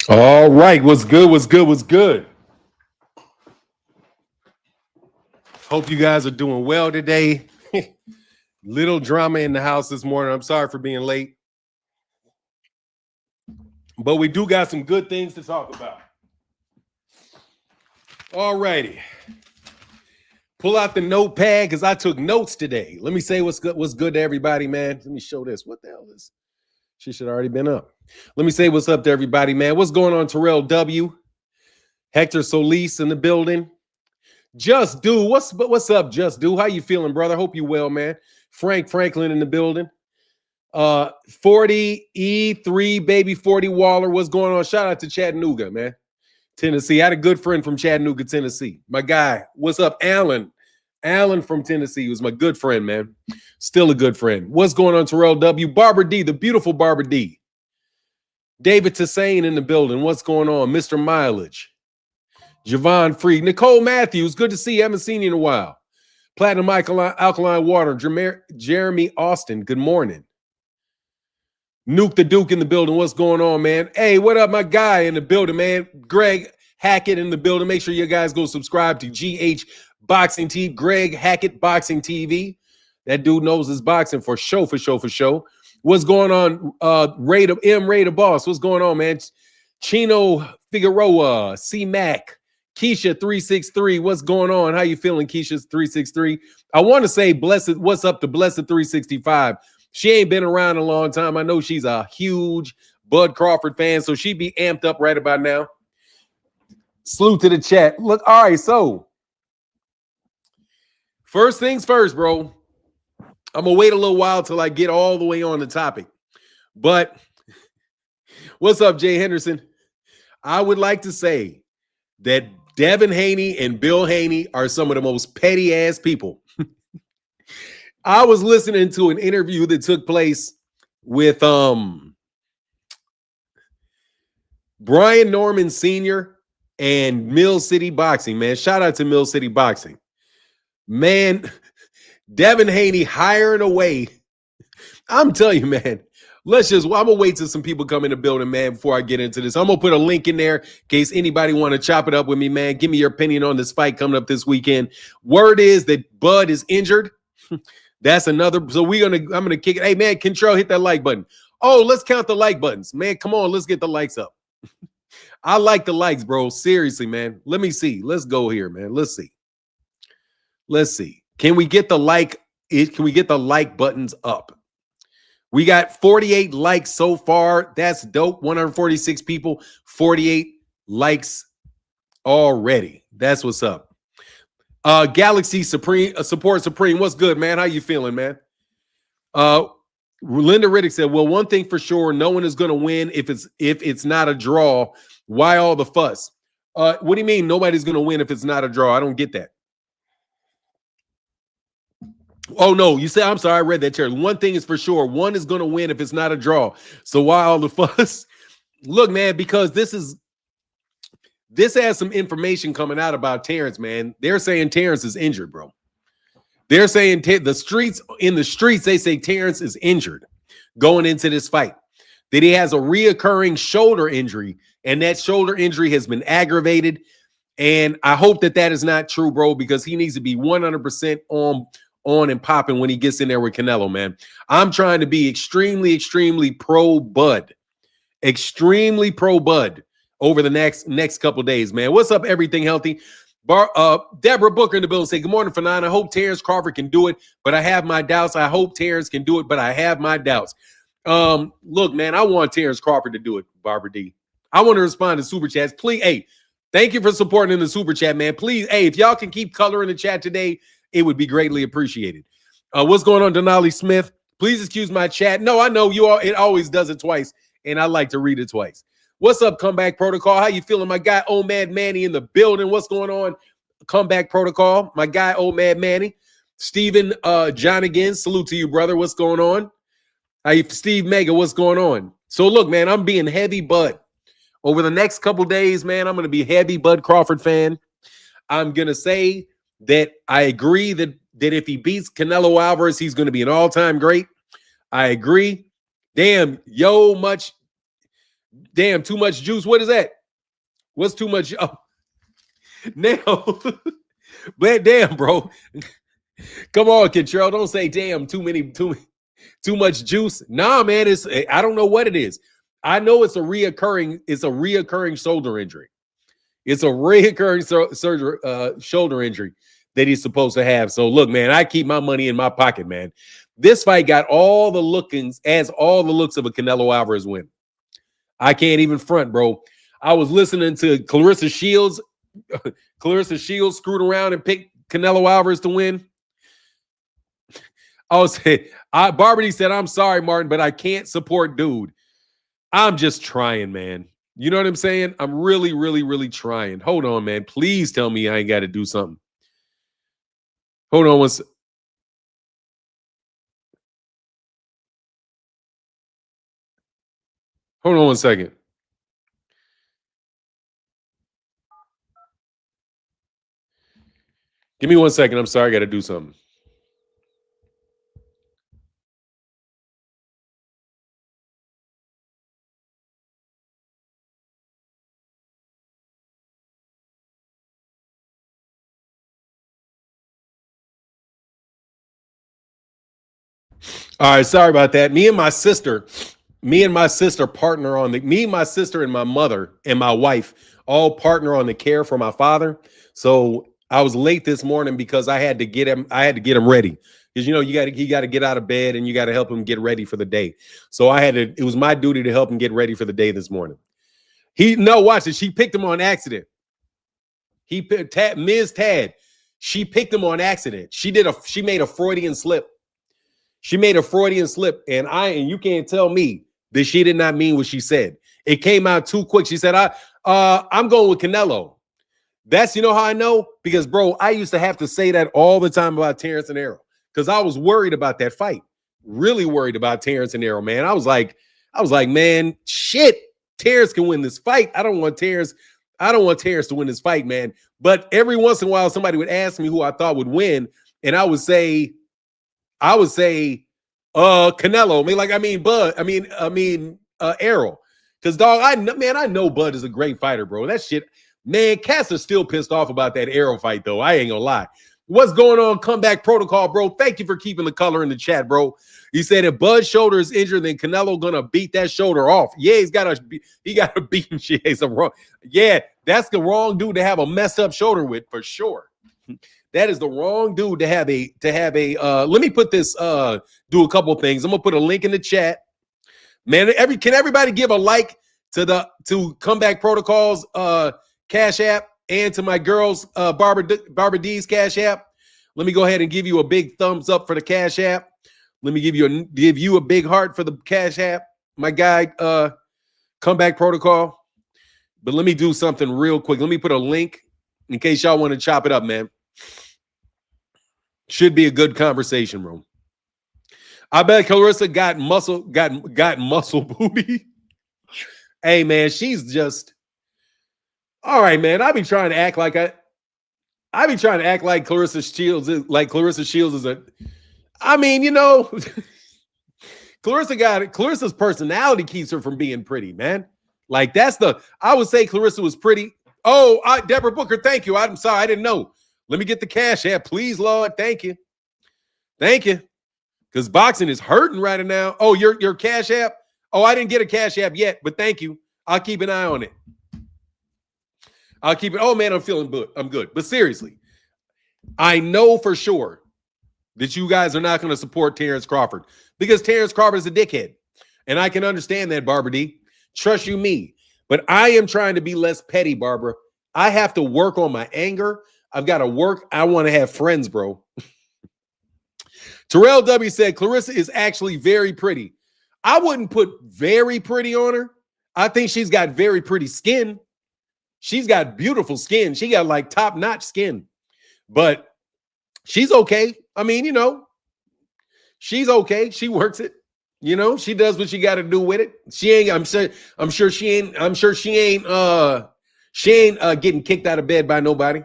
All right, what's good? What's good? What's good? Hope you guys are doing well today. Little drama in the house this morning. I'm sorry for being late, but we do got some good things to talk about. All righty. Pull out the notepad because I took notes today. Let me say what's good to everybody, man. Let me show this. What the hell is? She should have already been up. Let me say what's up to everybody, man. What's going on, Terrell W? Hector Solis in the building. Just Do, what's up, Just Do? How you feeling, brother? Hope you well, man. Frank Franklin in the building. 40 E3 baby 40 Waller. What's going on? Shout out to Chattanooga, man. Tennessee. I had a good friend from Chattanooga, Tennessee. My guy. What's up, Alan? Alan from Tennessee was my good friend, man. Still a good friend. What's going on, Terrell W? Barbara D, the beautiful Barbara D. David Tassane in the building. What's going on? Mr. Mileage. Javon Freed. Nicole Matthews. Good to see you. Haven't seen you in a while. Platinum Alkaline Water. Jeremy Austin. Good morning. Nuke the Duke in the building. What's going on, man? Hey, what up, my guy in the building, man? Greg Hackett in the building. Make sure you guys go subscribe to GH Boxing TV. Greg Hackett Boxing TV. That dude knows his boxing for show. What's going on? Ray the Boss. What's going on, man? Chino Figueroa. C-Mac. Keisha 363. What's going on? How you feeling, Keisha 363? I want to say what's up to Blessed 365. She ain't been around a long time. I know she's a huge Bud Crawford fan, so she'd be amped up right about now. Salute to the chat. Look, all right, so first things first, bro. I'm going to wait a little while till I get all the way on the topic. But what's up, Jay Henderson? I would like to say that Devin Haney and Bill Haney are some of the most petty-ass people. I was listening to an interview that took place with Brian Norman Sr. and Mill City Boxing, man. Shout out to Mill City Boxing. Man, Devin Haney hiring away. I'm telling you, man. I'm going to wait till some people come in the building, man, before I get into this. I'm going to put a link in there in case anybody want to chop it up with me, man. Give me your opinion on this fight coming up this weekend. Word is that Bud is injured. That's another. So I'm going to kick it. Hey, man, Control, hit that like button. Oh, let's count the like buttons. Man, come on. Let's get the likes up. I like the likes, bro. Seriously, man. Let me see. Let's go here, man. Let's see. Can we get the like? Can we get the like buttons up? We got 48 likes so far. That's dope. 146 people, 48 likes already. That's what's up. Galaxy Supreme, Support Supreme. What's good, man? How you feeling, man? Linda Riddick said, well, one thing for sure, no one is going to win if it's not a draw. Why all the fuss? What do you mean nobody's going to win if it's not a draw? I don't get that. Oh, no, you say, I'm sorry, I read that, Terry. One thing is for sure, one is going to win if it's not a draw. So why all the fuss? Look, man, because this has some information coming out about Terence, man. They're saying Terence is injured, bro. They're saying in the streets, they say Terence is injured going into this fight. That he has a reoccurring shoulder injury, and that shoulder injury has been aggravated. And I hope that is not true, bro, because he needs to be 100% on and popping when he gets in there with Canelo, man. I'm trying to be extremely pro Bud. Extremely pro Bud over the next couple days, man. What's up, Everything Healthy? Deborah Booker in the building say, good morning, Fanon. I hope Terence Crawford can do it, but I have my doubts. I hope Terence can do it, but I have my doubts. Look, man, I want Terence Crawford to do it, Barbara D. I want to respond to super chats. Please, hey, thank you for supporting in the super chat, man. Please, hey, if y'all can keep color in the chat today, it would be greatly appreciated. What's going on, Denali Smith? Please excuse my chat. No, I know you all. It always does it twice, and I like to read it twice. What's up, Comeback Protocol? How you feeling? My guy, Old Mad Manny in the building. What's going on, Comeback Protocol? My guy, Old Mad Manny. Steven John again. Salute to you, brother. What's going on? Steve Mega, what's going on? So, look, man, I'm being heavy Bud. Over the next couple days, man, I'm going to be heavy Bud Crawford fan. I'm going to say that I agree that if he beats Canelo Alvarez, he's going to be an all-time great. I agree. Damn, Damn, too much juice. What is that? What's too much? Oh, now, damn, bro. Come on, Control. Don't say damn. Too much juice. Nah, man. I don't know what it is. I know it's a reoccurring shoulder injury. It's a reoccurring shoulder injury that he's supposed to have. So look, man, I keep my money in my pocket, man. This fight got all the looks of a Canelo Alvarez win. I can't even front, bro. I was listening to Clarissa Shields. Clarissa Shields screwed around and picked Canelo Alvarez to win. Barbary said, I'm sorry, Martin, but I can't support dude. I'm just trying, man. You know what I'm saying? I'm really, really, really trying. Hold on, man. Please tell me I ain't got to do something. Hold on one second. Give me 1 second. I'm sorry. I got to do something. All right, sorry about that. Me and my sister partner on my sister and my mother and my wife all partner on the care for my father. So I was late this morning because I had to get him ready. Because he got to get out of bed and you got to help him get ready for the day. So it was my duty to help him get ready for the day this morning. Watch it. She picked him on accident. Ms. Tad. She picked him on accident. She made a Freudian slip. She made a Freudian slip, and you can't tell me that she did not mean what she said. It came out too quick. She said, I'm going with Canelo. That's, how I know? Because, bro, I used to have to say that all the time about Terence and Errol because I was worried about that fight. Really worried about Terence and Errol, man. I was like, man, shit, Terence can win this fight. I don't want Terence to win this fight, man. But every once in a while, somebody would ask me who I thought would win, and I would say Canelo. Errol. Because dog, I know Bud is a great fighter, bro. That shit, man, Cass is still pissed off about that Errol fight, though. I ain't gonna lie. What's going on? Comeback protocol, bro. Thank you for keeping the color in the chat, bro. He said if Bud's shoulder is injured, then Canelo gonna beat that shoulder off. Yeah, he gotta beat him. Yeah, that's the wrong dude to have a messed up shoulder with for sure. That is the wrong dude to have a let me put this do a couple things. I'm gonna put a link in the chat. Man, can everybody give a like to Comeback Protocols Cash App and to my girls Barbara D's Cash App? Let me go ahead and give you a big thumbs up for the Cash App. Let me give you a big heart for the Cash App, my guy Comeback Protocol. But let me do something real quick. Let me put a link in case y'all want to chop it up, man. Should be a good conversation room. I bet Clarissa got muscle booty. Hey, man, she's just all right, man. I be trying to act like Clarissa Shields is Clarissa's personality keeps her from being pretty, man. Like I would say Clarissa was pretty. Oh, Deborah Booker, thank you. I'm sorry, I didn't know. Let me get the Cash App, please, Lord. Thank you. Because boxing is hurting right now. Oh, your Cash App? Oh, I didn't get a Cash App yet, but thank you. I'll keep an eye on it. I'll keep it. Oh, man, I'm feeling good. I'm good. But seriously, I know for sure that you guys are not going to support Terence Crawford because Terence Crawford is a dickhead. And I can understand that, Barbara D. Trust you me. But I am trying to be less petty, Barbara. I have to work on my anger. I've got to work. I want to have friends, bro. Terrell W. said, Clarissa is actually very pretty. I wouldn't put very pretty on her. I think she's got very pretty skin. She's got beautiful skin. She got like top-notch skin. But she's okay. I mean, she's okay. She works it. She does what she got to do with it. She ain't, I'm sure she ain't getting kicked out of bed by nobody.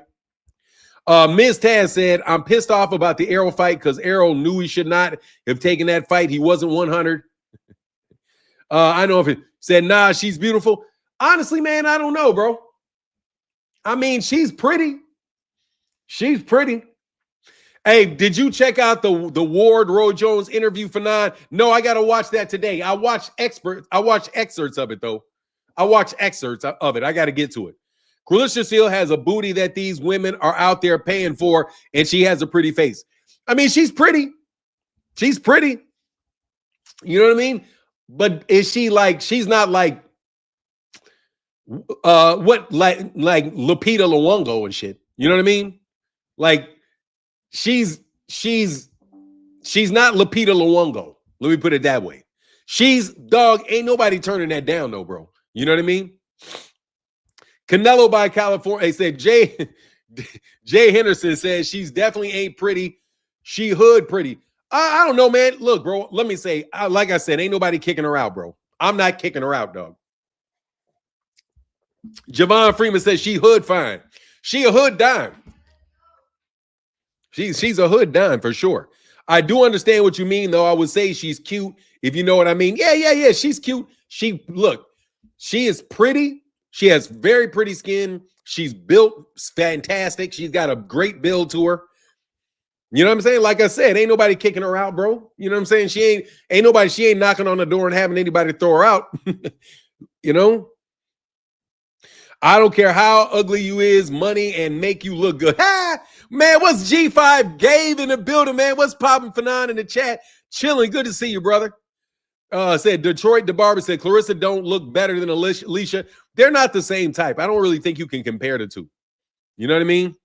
Ms. Taz said, I'm pissed off about the Errol fight because Errol knew he should not have taken that fight. He wasn't 100. I know if said, nah, she's beautiful. Honestly, man, I don't know, bro. I mean, she's pretty. She's pretty. Hey, did you check out the Ward Roy Jones interview for 9? No, I got to watch that today. I watched excerpts of it, though. I watched excerpts of it. I got to get to it. Clarissa Shields has a booty that these women are out there paying for, and she has a pretty face. I mean, she's pretty. She's pretty. You know what I mean? But is she like, she's not like, what, like Lupita Nyong'o and shit. You know what I mean? Like, she's not Lupita Nyong'o. Let me put it that way. She's, dog, ain't nobody turning that down though, bro. You know what I mean? Canelo by California. They said Jay Henderson says she's definitely ain't pretty. She hood pretty. I don't know, man. Look, bro, let me say, like I said, ain't nobody kicking her out, bro. I'm not kicking her out, dog. Javon Freeman says she hood fine. She a hood dime. She's a hood dime for sure. I do understand what you mean, though. I would say she's cute, if you know what I mean. Yeah. She's cute. She is pretty. She has very pretty skin. She's built fantastic. She's got a great build to her. You know what I'm saying? Like I said, ain't nobody kicking her out, bro. You know what I'm saying? She ain't knocking on the door and having anybody throw her out. You know? I don't care how ugly you is, money and make you look good. Ha! Man, what's G5 Gabe in the building, man? What's popping for 9 in the chat? Chilling. Good to see you, brother. Said Detroit DeBarber said Clarissa don't look better than Alicia. They're not the same type. I don't really think you can compare the two. You know what I mean?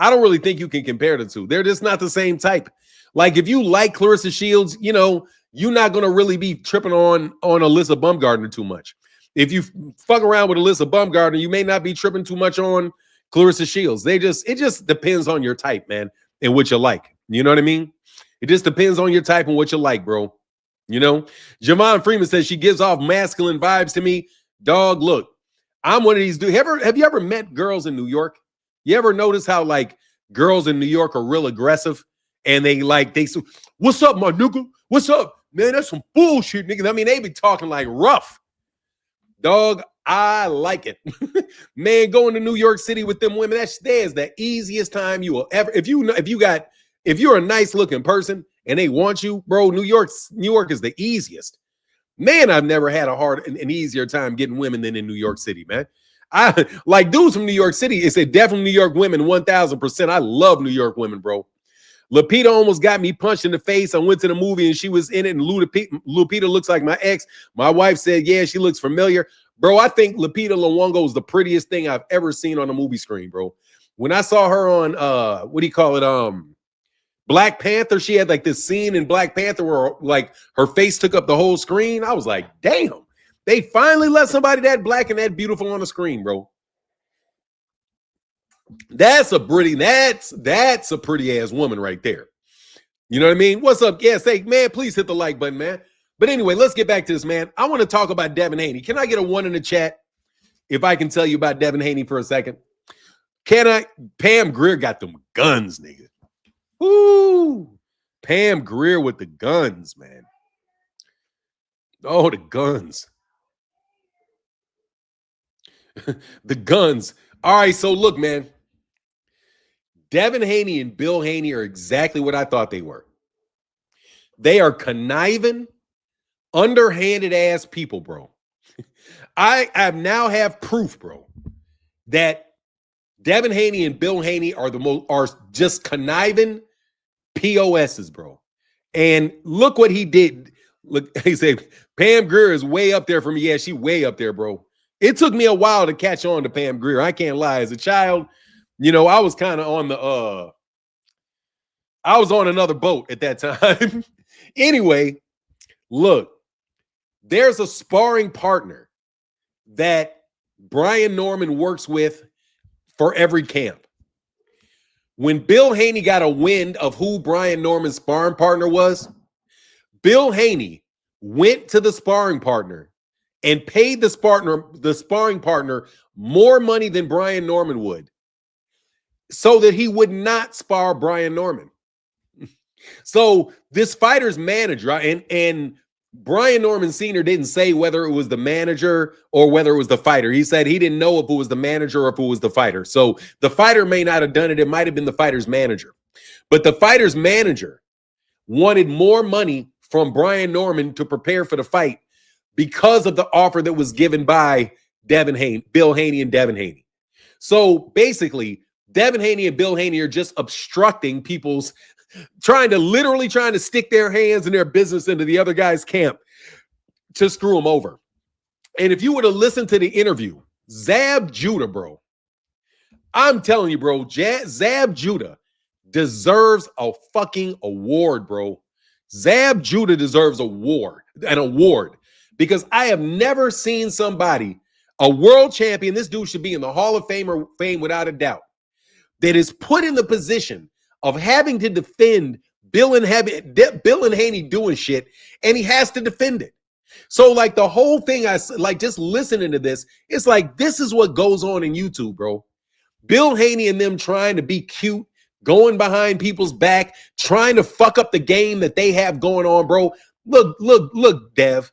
I don't really think you can compare the two. They're just not the same type. Like if you like Clarissa Shields, you know, you're not going to really be tripping on Alyssa Baumgardner too much. If you fuck around with Alyssa Baumgardner, you may not be tripping too much on Clarissa Shields. It just depends on your type, man, and what you like. You know what I mean? It just depends on your type and what you like, bro. You know? Javon Freeman says she gives off masculine vibes to me. Dog, look, I'm one of these dudes. Have you ever met girls in New York? You ever notice how like girls in New York are real aggressive and they say, what's up, my nigga? What's up? Man, that's some bullshit, nigga. I mean, they be talking like rough. Dog, I like it. Man, going to New York City with them women, that is the easiest time you will ever. If you're a nice looking person and they want you, bro, New York is the easiest. Man, I've never had an easier time getting women than in New York City, man. I like dudes from New York City. It's definitely New York women, 1000%. I love New York women, bro. Lupita almost got me punched in the face. I went to the movie and she was in it, and Lupita looks like my ex. My wife said, yeah, she looks familiar. Bro, I think Lupita Nyong'o is the prettiest thing I've ever seen on a movie screen, bro. When I saw her on Black Panther, she had like this scene in Black Panther where like her face took up the whole screen. I was like, damn, they finally let somebody that black and that beautiful on the screen, bro. That's a pretty ass woman right there. You know what I mean? What's up? Yeah, say, man, please hit the like button, man. But anyway, let's get back to this, man. I want to talk about Devin Haney. Can I get a 1 in the chat if I can tell you about Devin Haney for a second? Can I? Pam Grier got them guns, nigga. Woo! Pam Grier with the guns, man. Oh, the guns. The guns. All right, so look, man. Devin Haney and Bill Haney are exactly what I thought they were. They are conniving, underhanded ass people, bro. I now have proof, bro, that Devin Haney and Bill Haney are just conniving POSs, bro. And look what he did. Look, he said Pam Grier is way up there for me. Yeah, she way up there, bro. It took me a while to catch on to Pam Grier. I can't lie. As a child, you know, I was kind of on I was on another boat at that time. Anyway, look, there's a sparring partner that Brian Norman works with for every camp. When Bill Haney got a wind of who Brian Norman's sparring partner was, Bill Haney went to the sparring partner and paid the sparring partner more money than Brian Norman would, so that he would not spar Brian Norman. So this fighter's manager, and Brian Norman Sr. didn't say whether it was the manager or whether it was the fighter. He said he didn't know if it was the manager or if it was the fighter. So the fighter may not have done it. It might have been the fighter's manager. But the fighter's manager wanted more money from Brian Norman to prepare for the fight because of the offer that was given by Bill Haney and Devin Haney. So basically, Devin Haney and Bill Haney are just obstructing people's trying to stick their hands and their business into the other guy's camp to screw them over. And if you were to listen to the interview, Zab Judah, bro, I'm telling you, bro, Zab Judah deserves a fucking award, bro. Zab Judah deserves an award because I have never seen somebody, a world champion, this dude should be in the Hall of Fame without a doubt, that is put in the position of having to defend Bill and Haney doing shit, and he has to defend it. So like the whole thing, just listening to this, it's like this is what goes on in YouTube, bro. Bill Haney and them trying to be cute, going behind people's back, trying to fuck up the game that they have going on, bro. Look, Dev.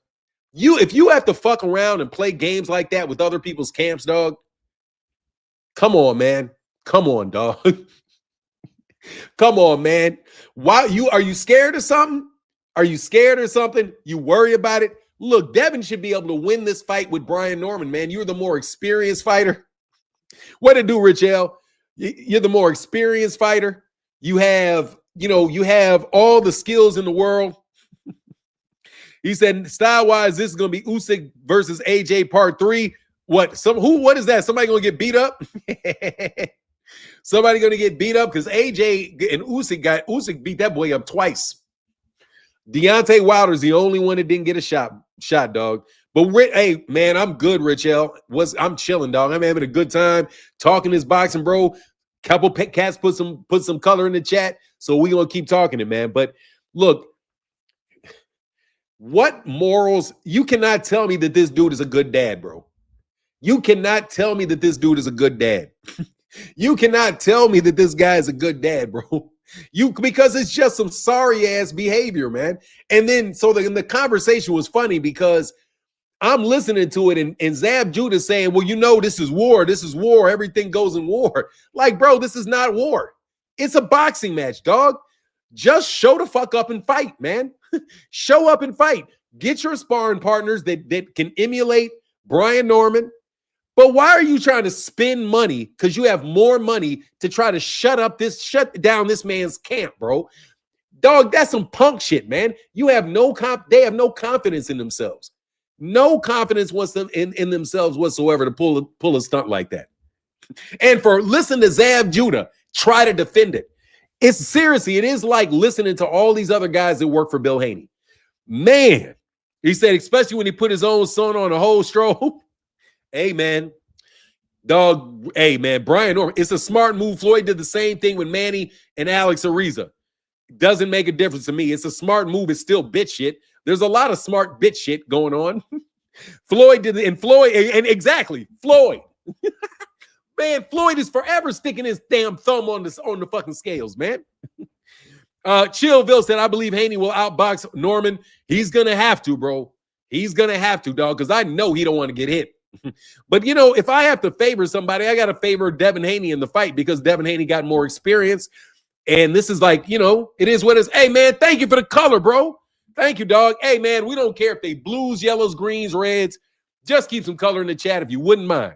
If you have to fuck around and play games like that with other people's camps, dog, come on, man. Come on, dog. Come on, man. Are you scared of something? Are you scared of something? You worry about it? Look, Devin should be able to win this fight with Brian Norman, man. You're the more experienced fighter. What it do, Rich L? You're the more experienced fighter. You have all the skills in the world. He said, style-wise, this is going to be Usyk versus AJ part 3. What is that? Somebody going to get beat up? Somebody going to get beat up because AJ and Usyk beat that boy up twice. Deontay Wilder's the only one that didn't get a shot, dog. But hey, man, I'm good, Rich L. I'm chilling, dog. I'm having a good time talking this boxing, bro. Couple cats put some color in the chat, so we gonna keep talking it, man. But look, what morals? You cannot tell me that this dude is a good dad, bro. You cannot tell me that this dude is a good dad. You cannot tell me that this guy is a good dad, bro. Because it's just some sorry ass behavior, man. And then the conversation was funny because I'm listening to it and Zab Judah saying, well, this is war. This is war. Everything goes in war. Like, bro, this is not war. It's a boxing match, dog. Just show the fuck up and fight, man. Show up and fight. Get your sparring partners that can emulate Brian Norman. But why are you trying to spend money? Because you have more money to try to shut down this man's camp, bro. Dog, that's some punk shit, man. They have no confidence in themselves. No confidence in themselves whatsoever to pull a stunt like that. And for listening to Zab Judah try to defend it. It is like listening to all these other guys that work for Bill Haney. Man, he said, especially when he put his own son on a whole stroll. Hey, man. Dog, hey, man, Brian Norman. It's a smart move. Floyd did the same thing with Manny and Alex Ariza. Doesn't make a difference to me. It's a smart move. It's still bitch shit. There's a lot of smart bitch shit going on. Floyd. Exactly, Floyd. Man, Floyd is forever sticking his damn thumb on the fucking scales, man. Chillville said, I believe Haney will outbox Norman. He's going to have to, bro. He's going to have to, dog, because I know he don't want to get hit. But, if I have to favor somebody, I got to favor Devin Haney in the fight because Devin Haney got more experience. And this is like, it is what it is. Hey, man, thank you for the color, bro. Thank you, dog. Hey, man, we don't care if they blues, yellows, greens, reds. Just keep some color in the chat if you wouldn't mind.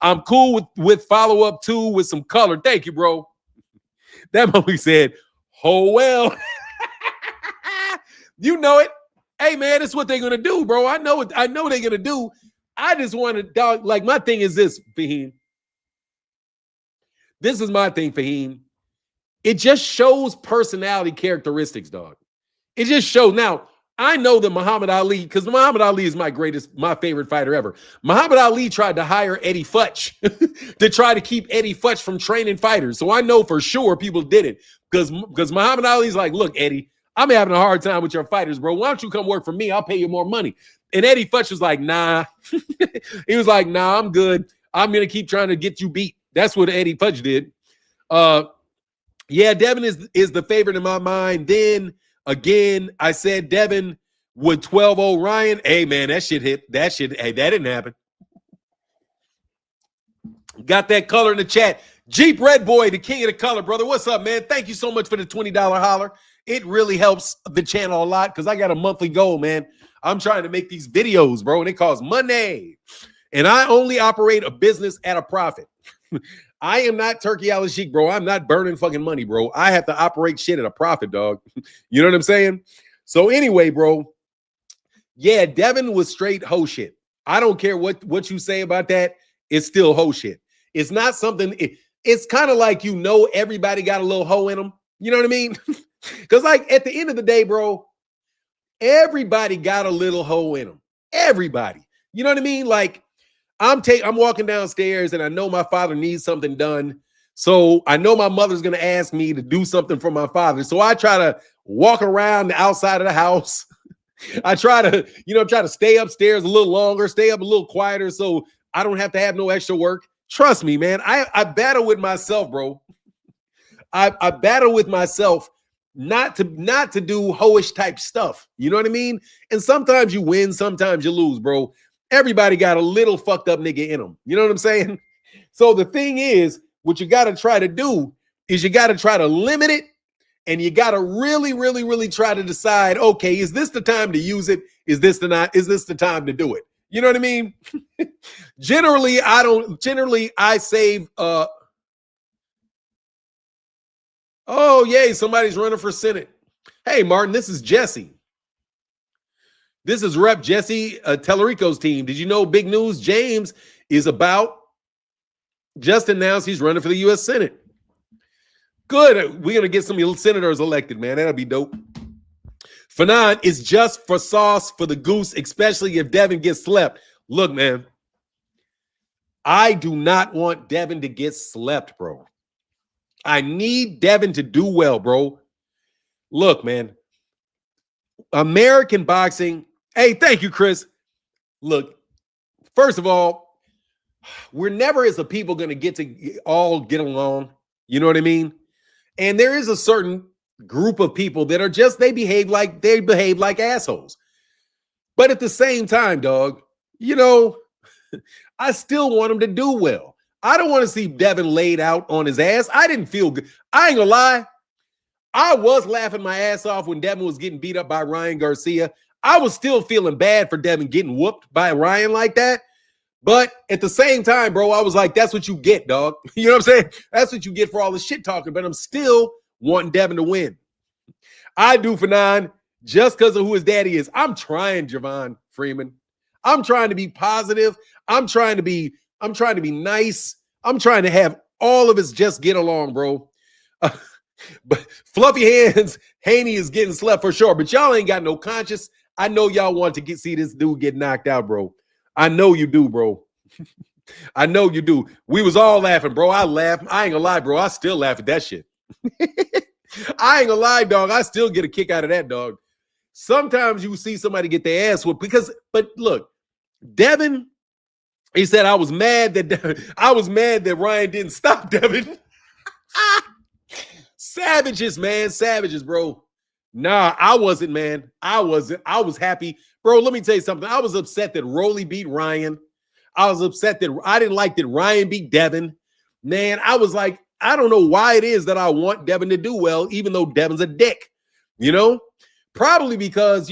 I'm cool with follow-up too with some color. Thank you, bro. That movie said, oh, well. You know it. Hey, man, it's what they're going to do, bro. I know they're going to do. I just want to, dog, like my thing is this, Fahim. This is my thing, Fahim. It just shows personality characteristics, dog. It just shows. Now, I know that Muhammad Ali, because Muhammad Ali is my favorite fighter ever. Muhammad Ali tried to hire Eddie Futch to try to keep Eddie Futch from training fighters. So I know for sure people did it because Muhammad Ali's like, look, Eddie, I'm having a hard time with your fighters, bro. Why don't you come work for me? I'll pay you more money. And Eddie Futch was like, nah. He was like, nah, I'm good. I'm going to keep trying to get you beat. That's what Eddie Futch did. Yeah, Devin is the favorite in my mind. Then again, I said Devin with 12-0 Ryan. Hey, man, that shit hit. That shit, hey, that didn't happen. Got that color in the chat. Jeep Red Boy, the king of the color, brother. What's up, man? Thank you so much for the $20 holler. It really helps the channel a lot because I got a monthly goal, man. I'm trying to make these videos, bro, and it costs money. And I only operate a business at a profit. I am not Turkey Al Sheik, bro. I'm not burning fucking money, bro. I have to operate shit at a profit, dog. You know what I'm saying? So anyway, bro, yeah, Devin was straight hoe shit. I don't care what you say about that. It's still hoe shit. It's not something, it's kind of like, you know, everybody got a little hoe in them. You know what I mean? Because like at the end of the day, bro, everybody got a little hoe in them. Everybody. You know what I mean? Like I'm walking downstairs and I know my father needs something done. So I know my mother's going to ask me to do something for my father. So I try to walk around the outside of the house. I try to, try to stay upstairs a little longer, stay up a little quieter so I don't have to have no extra work. Trust me, man. I battle with myself, bro. I battle with myself not to do hoish type stuff. You know what I mean? And sometimes you win, sometimes you lose, bro. Everybody got a little fucked up nigga in them. You know what I'm saying? So the thing is, what you got to try to do is you got to try to limit it. And you got to really, really, really try to decide, okay, is this the time to use it? Is this the time to do it? You know what I mean? Generally, I save, oh, yay, somebody's running for Senate. Hey, Martin, this is Jesse. This is Rep Jesse Tellerico's team. Did you know big news? James is just announced he's running for the U.S. Senate. Good. We're going to get some senators elected, man. That'll be dope. Fanon is just for sauce for the goose, especially if Devin gets slept. Look, man, I do not want Devin to get slept, bro. I need Devin to do well, bro. Look, man, American boxing. Hey, thank you, Chris. Look, first of all, we're never as a people going to all get along. You know what I mean? And there is a certain group of people that are just, they behave like assholes. But at the same time, dog, I still want him to do well. I don't want to see Devin laid out on his ass. I didn't feel good. I ain't gonna lie. I was laughing my ass off when Devin was getting beat up by Ryan Garcia. I was still feeling bad for Devin getting whooped by Ryan like that. But at the same time, bro, I was like, that's what you get, dog. You know what I'm saying? That's what you get for all the shit talking. But I'm still wanting Devin to win. I do for just because of who his daddy is. I'm trying, Javon Freeman. I'm trying to be positive. I'm trying to be nice. I'm trying to have all of us just get along, bro. But Fluffy Hands, Haney is getting slept for sure. But y'all ain't got no conscience. I know y'all want to see this dude get knocked out, bro. I know you do, bro. I know you do. We was all laughing, bro. I laughed. I ain't gonna lie, bro. I still laugh at that shit. I ain't gonna lie, dog. I still get a kick out of that, dog. Sometimes you see somebody get their ass whooped but look, Devin, he said, I was mad that Ryan didn't stop Devin. Savages, man. Savages, bro. Nah, I wasn't, man. I was happy. Bro, let me tell you something. I was upset that Rolly beat Ryan. I was upset that I didn't like that Ryan beat Devin. Man, I was like, I don't know why it is that I want Devin to do well, even though Devin's a dick. Probably because,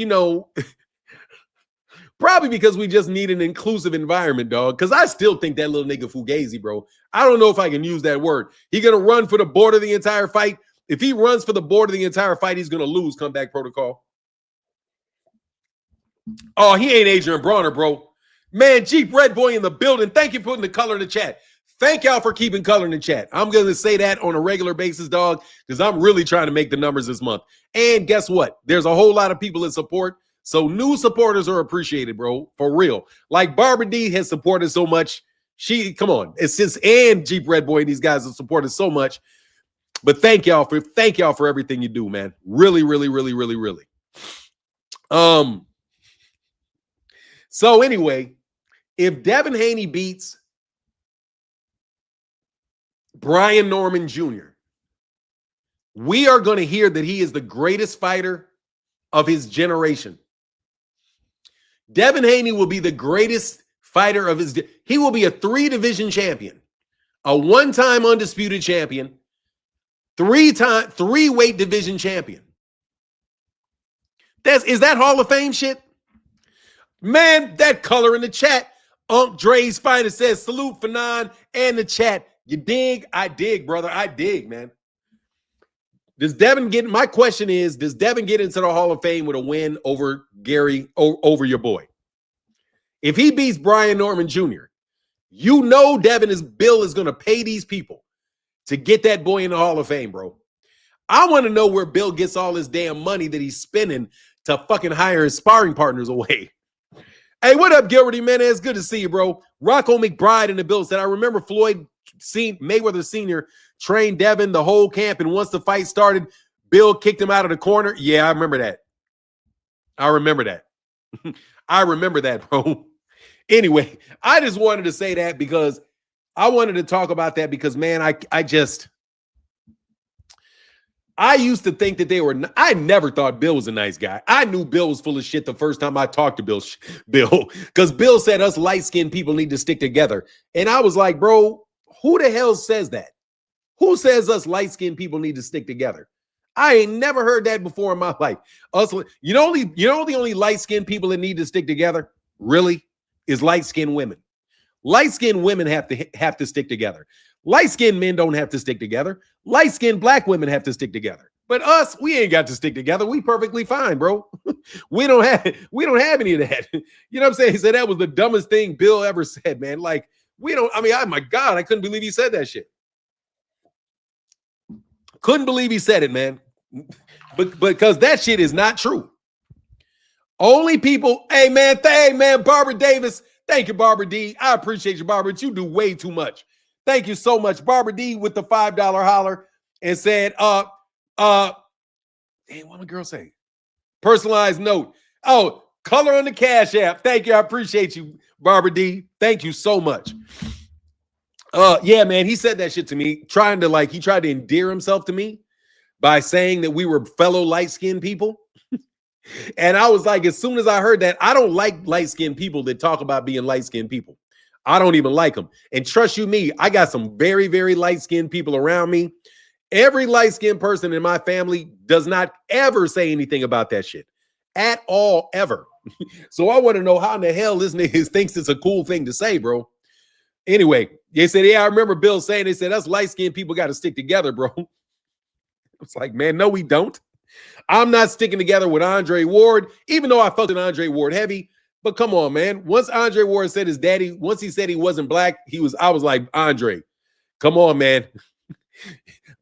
probably because we just need an inclusive environment, dog. Because I still think that little nigga Fugazi, bro. I don't know if I can use that word. He going to run for the border the entire fight. If he runs for the border the entire fight, he's going to lose comeback protocol. Oh, he ain't Adrian Bronner, bro. Man, Jeep Red Boy in the building. Thank you for putting the color in the chat. Thank y'all for keeping color in the chat. I'm going to say that on a regular basis, dog, because I'm really trying to make the numbers this month. And guess what? There's a whole lot of people in support. So new supporters are appreciated, bro, for real. Like Barbara D has supported so much. Come on. It's just, and Jeep Red Boy and these guys have supported so much. But thank y'all for everything you do, man. Really, really, really, really, really. So anyway, if Devin Haney beats Brian Norman Jr., we are going to hear that he is the greatest fighter of his generation. Devin Haney will be the greatest fighter of his. He will be a 3-division champion, a 1-time undisputed champion, 3-weight division champion. Is that Hall of Fame shit? Man, that color in the chat. Unc Dre's Finest says, salute Fanon and the chat. You dig? I dig, brother. I dig, man. My question is, does Devin get into the Hall of Fame with a win over Gary, over your boy? If he beats Brian Norman Jr., you know Bill is going to pay these people to get that boy in the Hall of Fame, bro. I want to know where Bill gets all this damn money that he's spending to fucking hire his sparring partners away. Hey, what up, Gilbert Jimenez? Good to see you, bro. Rocco McBride in the bill said, I remember Floyd Mayweather Sr. trained Devin the whole camp, and once the fight started, Bill kicked him out of the corner. Yeah, I remember that. I remember that, bro. Anyway, I just wanted to say that because I wanted to talk about that because, man, I used to think that I never thought Bill was a nice guy. I knew Bill was full of shit the first time I talked to Bill, because Bill said us light-skinned people need to stick together. And I was like, bro, who the hell says that? Who says us light-skinned people need to stick together? I ain't never heard that before in my life. The only light-skinned people that need to stick together, really, is light-skinned women. Light-skinned women have to stick together. Light-skinned men don't have to stick together. Light-skinned black women have to stick together. But us, we ain't got to stick together. We perfectly fine, bro. we don't have any of that. You know what I'm saying? He said that was the dumbest thing Bill ever said, man. Like, oh my God, I couldn't believe he said that shit. Couldn't believe he said it, man. But because that shit is not true. Only people, hey man, Barbara Davis. Thank you, Barbara D. I appreciate you, Barbara, but you do way too much. Thank you so much. Barbara D with the $5 holler and said, hey, what my girl say? Personalized note. Oh, color on the Cash App. Thank you. I appreciate you, Barbara D. Thank you so much. Yeah, man, he said that shit to me, he tried to endear himself to me by saying that we were fellow light-skinned people. And I was like, as soon as I heard that, I don't like light-skinned people that talk about being light-skinned people. I don't even like them. And trust you me, I got some very, very light-skinned people around me. Every light-skinned person in my family does not ever say anything about that shit at all, ever. So I want to know how in the hell this nigga thinks it's a cool thing to say, bro. Anyway, they said, yeah, I remember Bill saying, they said, us light-skinned people got to stick together, bro. It's like, man, no, we don't. I'm not sticking together with Andre Ward, even though I fucked with Andre Ward heavy. But come on, man. Once Andre Ward said his daddy, once he said he wasn't black, I was like, Andre, come on, man.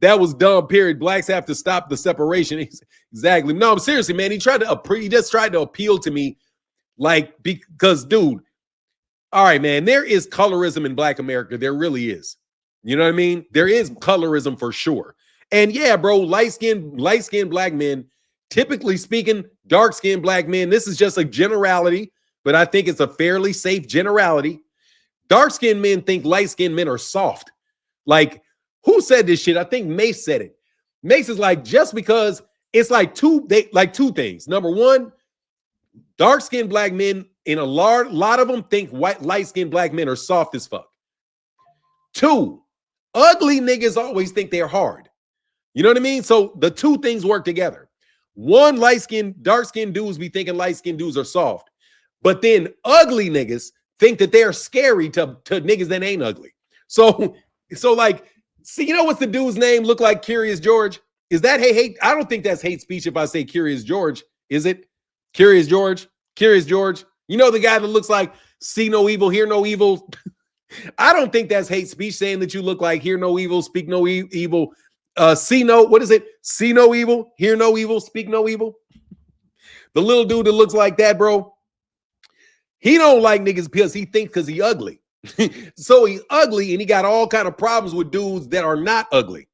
That was dumb, period. Blacks have to stop the separation. Exactly. No, I'm seriously, man. He just tried to appeal to me, like, because, dude, all right, man, there is colorism in Black America. There really is. You know what I mean? There is colorism for sure. And yeah, bro, light-skinned black men, typically speaking, dark-skinned black men, this is just a generality, but I think it's a fairly safe generality. Dark-skinned men think light-skinned men are soft. Like, who said this shit? I think Mace said it. Mace is like, just because it's like two things. Number one, dark-skinned black men, in a lot of them think light-skinned black men are soft as fuck. Two, ugly niggas always think they're hard. You know what I mean? So the two things work together. One, light-skinned, dark-skinned dudes be thinking light-skinned dudes are soft. But then ugly niggas think that they're scary to niggas that ain't ugly. So like, see, you know what's the dude's name look like? Curious George? Is that hate? I don't think that's hate speech if I say Curious George. Is it? Curious George? Curious George? You know the guy that looks like see no evil, hear no evil? I don't think that's hate speech saying that you look like hear no evil, speak no evil. See no evil, hear no evil, speak no evil. The little dude that looks like that, bro, he don't like niggas because he thinks because he ugly. So he's ugly and he got all kind of problems with dudes that are not ugly.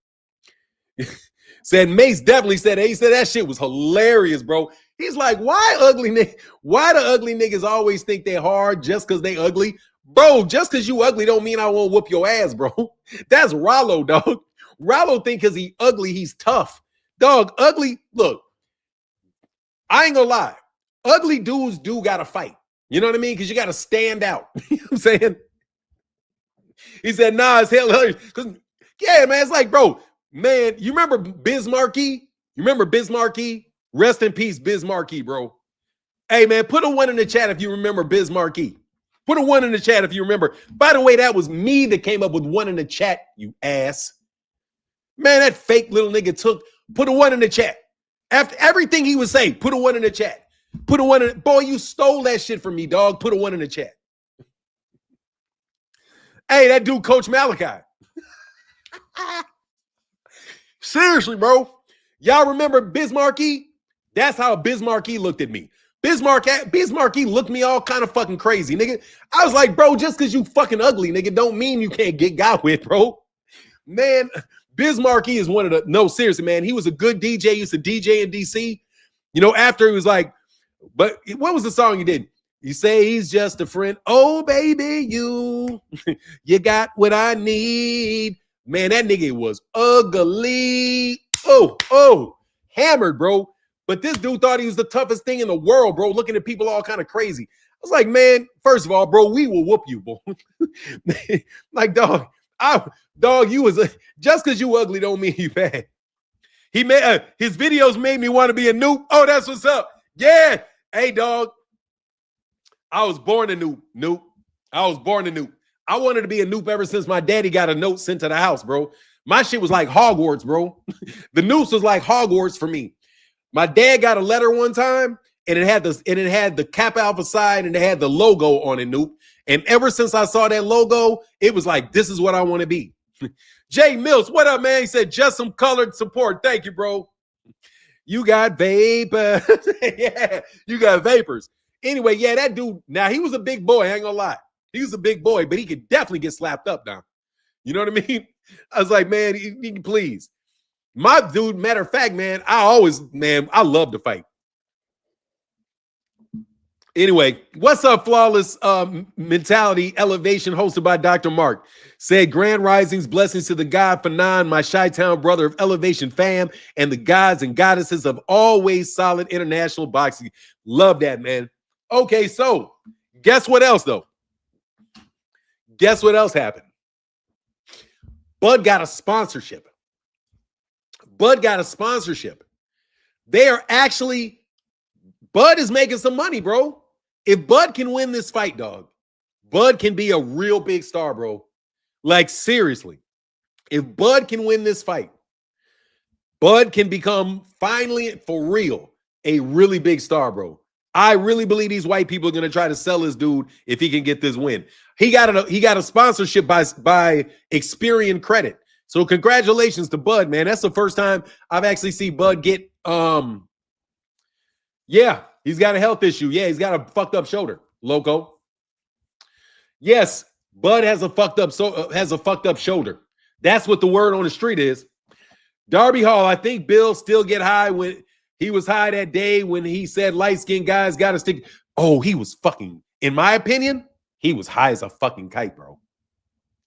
Said Mace definitely said that. He said that shit was hilarious, bro. He's like, why the ugly niggas always think they're hard just because they ugly? Bro, just because you ugly don't mean I won't whoop your ass, bro. That's Rollo, dog. Rollo think because he ugly, he's tough. Dog, ugly, look, I ain't gonna lie. Ugly dudes do gotta fight. You know what I mean? Because you got to stand out. You know what I'm saying? He said, nah, it's hell. Because, yeah, man, it's like, bro, man, you remember Bismarcky? You remember Bismarcky? Rest in peace, Bismarcky, bro. Hey, man, put a 1 in the chat if you remember Bismarcky. Put a 1 in the chat if you remember. By the way, that was me that came up with 1 in the chat, you ass. Man, that fake little nigga put a 1 in the chat. After everything he would say, put a 1 in the chat. Put a 1 in. Boy, you stole that shit from me, dog. Put a 1 in the chat. Hey, that dude, Coach Malachi. Seriously, bro. Y'all remember Bismarcky? That's how Bismarcky looked at me. Bismarcky looked me all kind of fucking crazy, nigga. I was like, bro, just because you fucking ugly, nigga, don't mean you can't get got with, bro. Man, Bismarcky is one of the, no, seriously, man. He was a good DJ. He used to DJ in DC. You know, after he was like, but what was the song he did? You say he's just a friend. Oh, baby, you got what I need. Man, that nigga was ugly. Oh, hammered, bro. But this dude thought he was the toughest thing in the world, bro, looking at people all kind of crazy. I was like, man, first of all, bro, we will whoop you, bro. Like, dog, you was just because you ugly don't mean you bad. He made his videos made me want to be a noob. Oh, that's what's up. Yeah. Hey, dog. I was born a noob. I was born a noob. I wanted to be a noob ever since my daddy got a note sent to the house, bro. My shit was like Hogwarts, bro. The noose was like Hogwarts for me. My dad got a letter one time, and it had the Kappa Alpha side, and it had the logo on it, Noop. And ever since I saw that logo, it was like, this is what I want to be. Jay Mills, what up, man? He said, just some colored support. Thank you, bro. You got vapor. Yeah, you got vapors. Anyway, yeah, that dude, now he was a big boy, I ain't gonna lie. He was a big boy, but he could definitely get slapped up now. You know what I mean? I was like, man, please. My dude, matter of fact, man, I love to fight. Anyway, what's up, Flawless Mentality Elevation, hosted by Dr. Mark. Said, Grand Risings, blessings to the God Fanon, my Chi-Town brother of Elevation fam, and the gods and goddesses of always solid international boxing. Love that, man. Okay, so guess what else, though? Guess what else happened? Bud got a sponsorship. They are actually, Bud is making some money, bro. If Bud can win this fight, dog, Bud can be a real big star, bro. Like, seriously. If Bud can win this fight, Bud can become, finally, for real, a really big star, bro. I really believe these white people are going to try to sell this dude if he can get this win. He got a sponsorship by Experian Credit. So congratulations to Bud, man. That's the first time I've actually seen Bud get yeah, he's got a health issue. Yeah, he's got a fucked up shoulder, loco. Yes, Bud has a fucked up shoulder. That's what the word on the street is. Darby Hall, I think Bill still get high when he was high that day when he said light-skinned guys got to stick. Oh, he was fucking, in my opinion, he was high as a fucking kite, bro.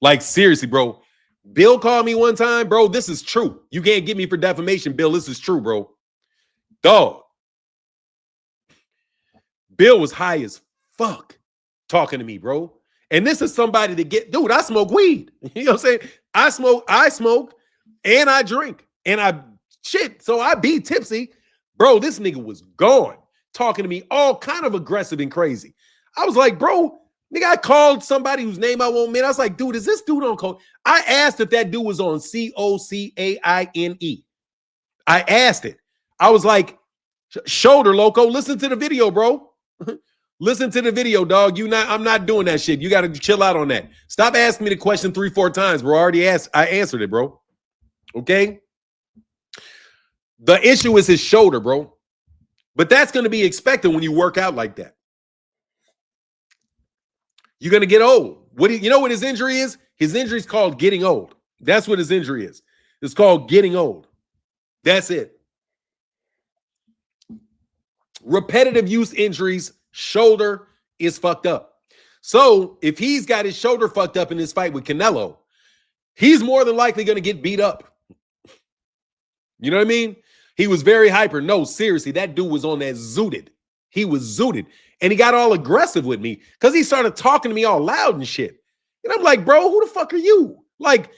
Like, seriously, bro. Bill called me one time, bro. This is true. You can't get me for defamation, Bill. This is true, bro. Dog. Bill was high as fuck talking to me, bro. And this is somebody to get, dude, I smoke weed. You know what I'm saying? I smoke, and I drink. And so I be tipsy. Bro, this nigga was gone, talking to me all kind of aggressive and crazy. I was like, bro, nigga, I called somebody whose name I won't mention. I was like, dude, is this dude on code? I asked if that dude was on COCAINE. I asked it. I was like, shoulder, loco, listen to the video, bro. Listen to the video, dog. I'm not doing that shit. You got to chill out on that. Stop asking me the question 3-4 times, bro. I answered it, bro. Okay? The issue is his shoulder, bro. But that's going to be expected when you work out like that. You're going to get old. You know what his injury is? His injury is called getting old. That's what his injury is. It's called getting old. That's it. Repetitive use injuries, shoulder is fucked up. So if he's got his shoulder fucked up in this fight with Canelo, he's more than likely going to get beat up. You know what I mean? He was very hyper. No, seriously, that dude was on that zooted. he was zooted. And he got all aggressive with me because he started talking to me all loud and shit. And I'm like, bro, who the fuck are you? Like,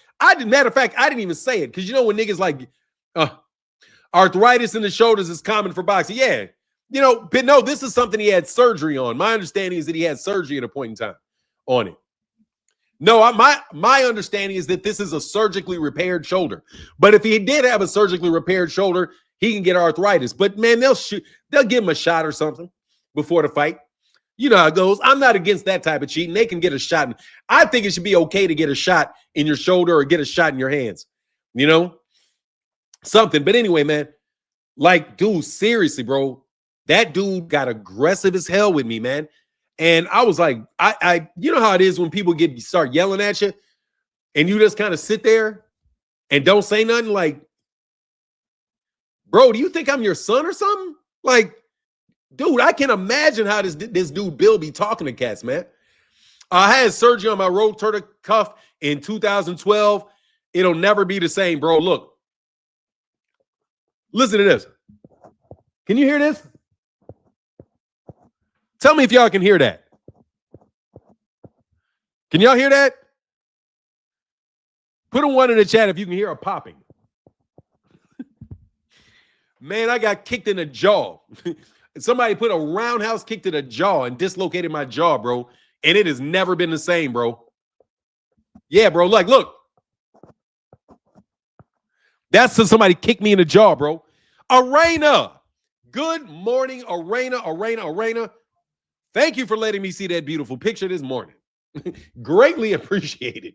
matter of fact, I didn't even say it because you know when niggas like arthritis in the shoulders is common for boxing. Yeah. You know, but no, this is something he had surgery on. My understanding is that he had surgery at a point in time on it. No, my understanding is that this is a surgically repaired shoulder. But if he did have a surgically repaired shoulder, he can get arthritis. But man, they'll give him a shot or something before the fight. You know how it goes. I'm not against that type of cheating. They can get a shot. I think it should be okay to get a shot in your shoulder or get a shot in your hands. You know? Something. But anyway, man, like, dude, seriously, bro, that dude got aggressive as hell with me, man. And I was like, you know how it is when people start yelling at you and you just kind of sit there and don't say nothing like, bro, do you think I'm your son or something? Like, dude, I can imagine how this dude Bill be talking to cats, man. I had surgery on my rotator cuff in 2012. It'll never be the same, bro. Look, listen to this. Can you hear this? Tell me if y'all can hear that. Can y'all hear that? Put a 1 in the chat if you can hear a popping. Man, I got kicked in the jaw. Somebody put a roundhouse kick to the jaw and dislocated my jaw, bro. And it has never been the same, bro. Yeah, bro. Like, look. That's somebody kicked me in the jaw, bro. Arena. Good morning, Arena. Thank you for letting me see that beautiful picture this morning. Greatly appreciated.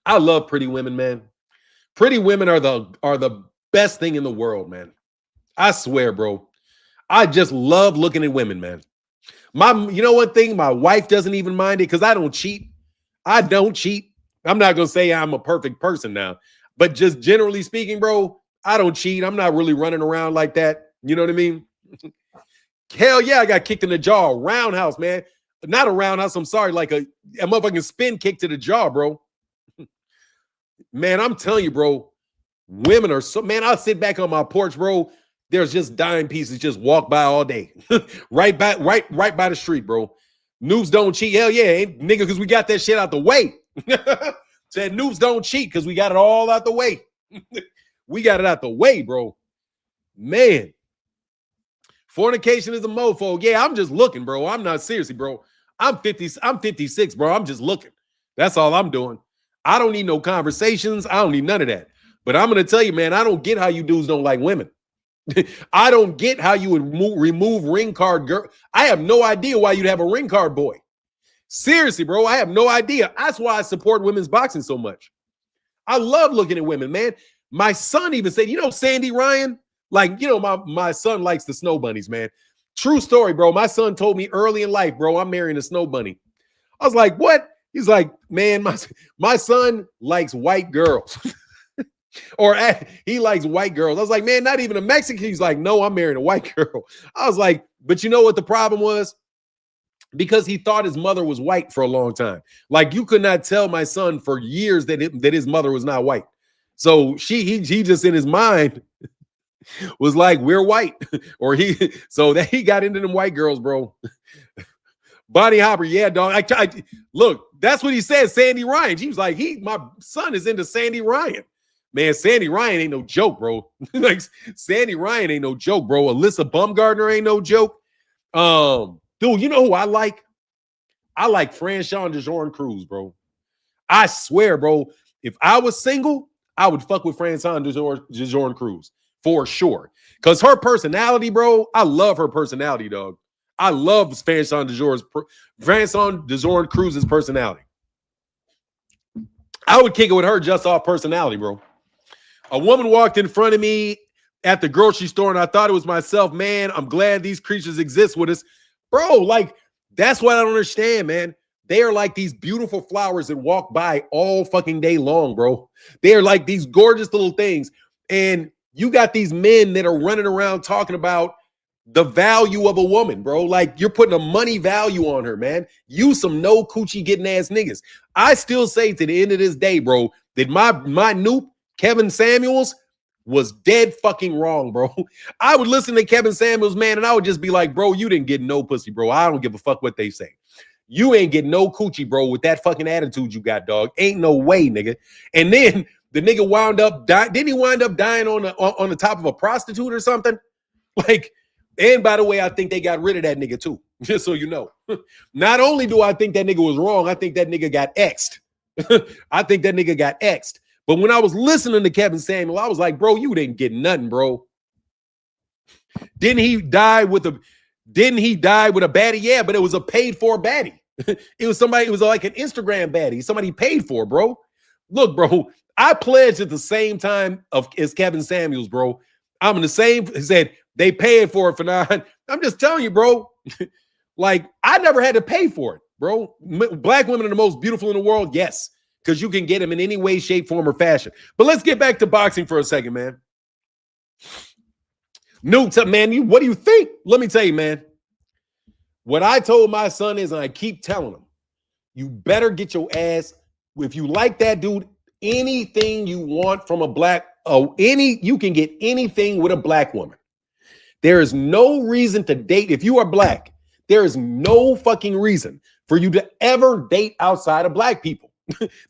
I love pretty women, man. Pretty women are the best thing in the world, man. I swear, bro. I just love looking at women, man. You know one thing? My wife doesn't even mind it because I don't cheat. I don't cheat. I'm not going to say I'm a perfect person now, but just generally speaking, bro, I don't cheat. I'm not really running around like that. You know what I mean? Hell yeah, I got kicked in the jaw. Roundhouse, man. Not a roundhouse. I'm sorry. Like a motherfucking spin kick to the jaw, bro. Man, I'm telling you, bro, women are so, man, I'll sit back on my porch, bro. There's just dime pieces just walk by all day. right by the street, bro. Noobs don't cheat. Hell yeah, ain't nigga, because we got that shit out the way. Said noobs don't cheat because we got it all out the way. We got it out the way, bro. Man. Fornication is a mofo. Yeah, I'm just looking, bro. I'm not seriously, bro. I'm 56, bro. I'm just looking. That's all I'm doing. I don't need no conversations. I don't need none of that. But I'm going to tell you, man, I don't get how you dudes don't like women. I don't get how you would remove ring card girl. I have no idea why you'd have a ring card boy. Seriously, bro. I have no idea. That's why I support women's boxing so much. I love looking at women, man. My son even said, you know, Sandy Ryan, like, you know, my son likes the snow bunnies, man. True story, bro. My son told me early in life, bro, I'm marrying a snow bunny. I was like, what? He's like, man, my son likes white girls. Or he likes white girls. I was like, man, not even a Mexican. He's like, no, I'm marrying a white girl. I was like, but you know what the problem was? Because he thought his mother was white for a long time. Like, you could not tell my son for years that his mother was not white. So he just in his mind was like, we're white. Or so that he got into them white girls, bro. Bonnie Hopper, yeah, dog. Look, that's what he said, Sandy Ryan. He was like, my son is into Sandy Ryan. Man, Sandy Ryan ain't no joke, bro. Like, Sandy Ryan ain't no joke, bro. Alyssa Bumgardner ain't no joke. Dude, you know who I like? I like Franchon DeJourn Cruz, bro. I swear, bro, if I was single, I would fuck with Franchon DeJourn Cruz for sure. Because her personality, bro, I love her personality, dog. I love Franchon DeJourn Cruz's personality. I would kick it with her just off personality, bro. A woman walked in front of me at the grocery store, and I thought it was myself. Man, I'm glad these creatures exist with us. Bro, like, that's what I don't understand, man. They are like these beautiful flowers that walk by all fucking day long, bro. They are like these gorgeous little things. And you got these men that are running around talking about the value of a woman, bro. Like, you're putting a money value on her, man. You some no coochie getting ass niggas. I still say to the end of this day, bro, that my noob, Kevin Samuels, was dead fucking wrong, bro. I would listen to Kevin Samuels, man, and I would just be like, bro, you didn't get no pussy, bro. I don't give a fuck what they say. You ain't getting no coochie, bro, with that fucking attitude you got, dog. Ain't no way, nigga. And then the nigga wound up dying. Didn't he wind up dying on the top of a prostitute or something? Like, and by the way, I think they got rid of that nigga too, just so you know. Not only do I think that nigga was wrong, I think that nigga got X'd. I think that nigga got X'd. But when I was listening to Kevin Samuel, I was like, bro, you didn't get nothing, bro. Didn't he die with a baddie? Yeah, but it was a paid-for baddie. It was like an Instagram baddie. Somebody paid for, bro. Look, bro, I pledged at the same time as Kevin Samuels, bro. I'm in the same, he said, they paid for it for now. I'm just telling you, bro. Like, I never had to pay for it, bro. Black women are the most beautiful in the world, yes, because you can get them in any way, shape, form, or fashion. But let's get back to boxing for a second, man. Newt, man, what do you think? Let me tell you, man. What I told my son is, and I keep telling him, you better get your ass, if you like that dude, anything you want from a black, you can get anything with a black woman. There is no reason to date. If you are black, there is no fucking reason for you to ever date outside of black people.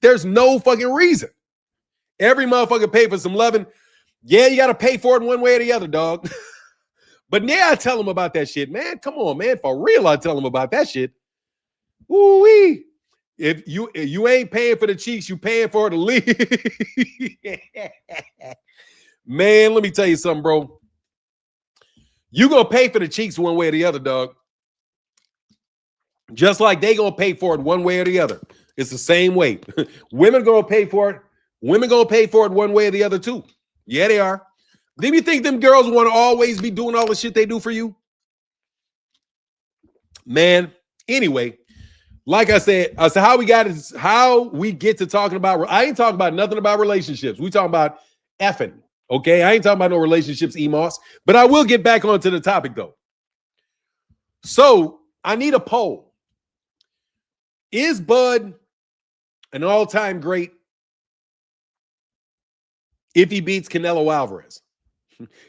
There's no fucking reason. Every motherfucker pay for some loving. Yeah, you got to pay for it one way or the other, dog. But yeah, I tell them about that shit, man. Come on, man. For real, I tell them about that shit. Ooh-wee. If you ain't paying for the cheeks, you paying for the leave. Man, let me tell you something, bro. You gonna pay for the cheeks one way or the other, dog. Just like they gonna pay for it one way or the other. It's the same way. Women gonna pay for it. Women gonna pay for it one way or the other too. Yeah, they are. Do you think them girls want to always be doing all the shit they do for you? Man, anyway, like I said, how we get to talking about, I ain't talking about nothing about relationships. We talking about effing. Okay, I ain't talking about no relationships, Emos, but I will get back onto the topic though. So I need a poll. Is Bud an all-time great if he beats Canelo Alvarez?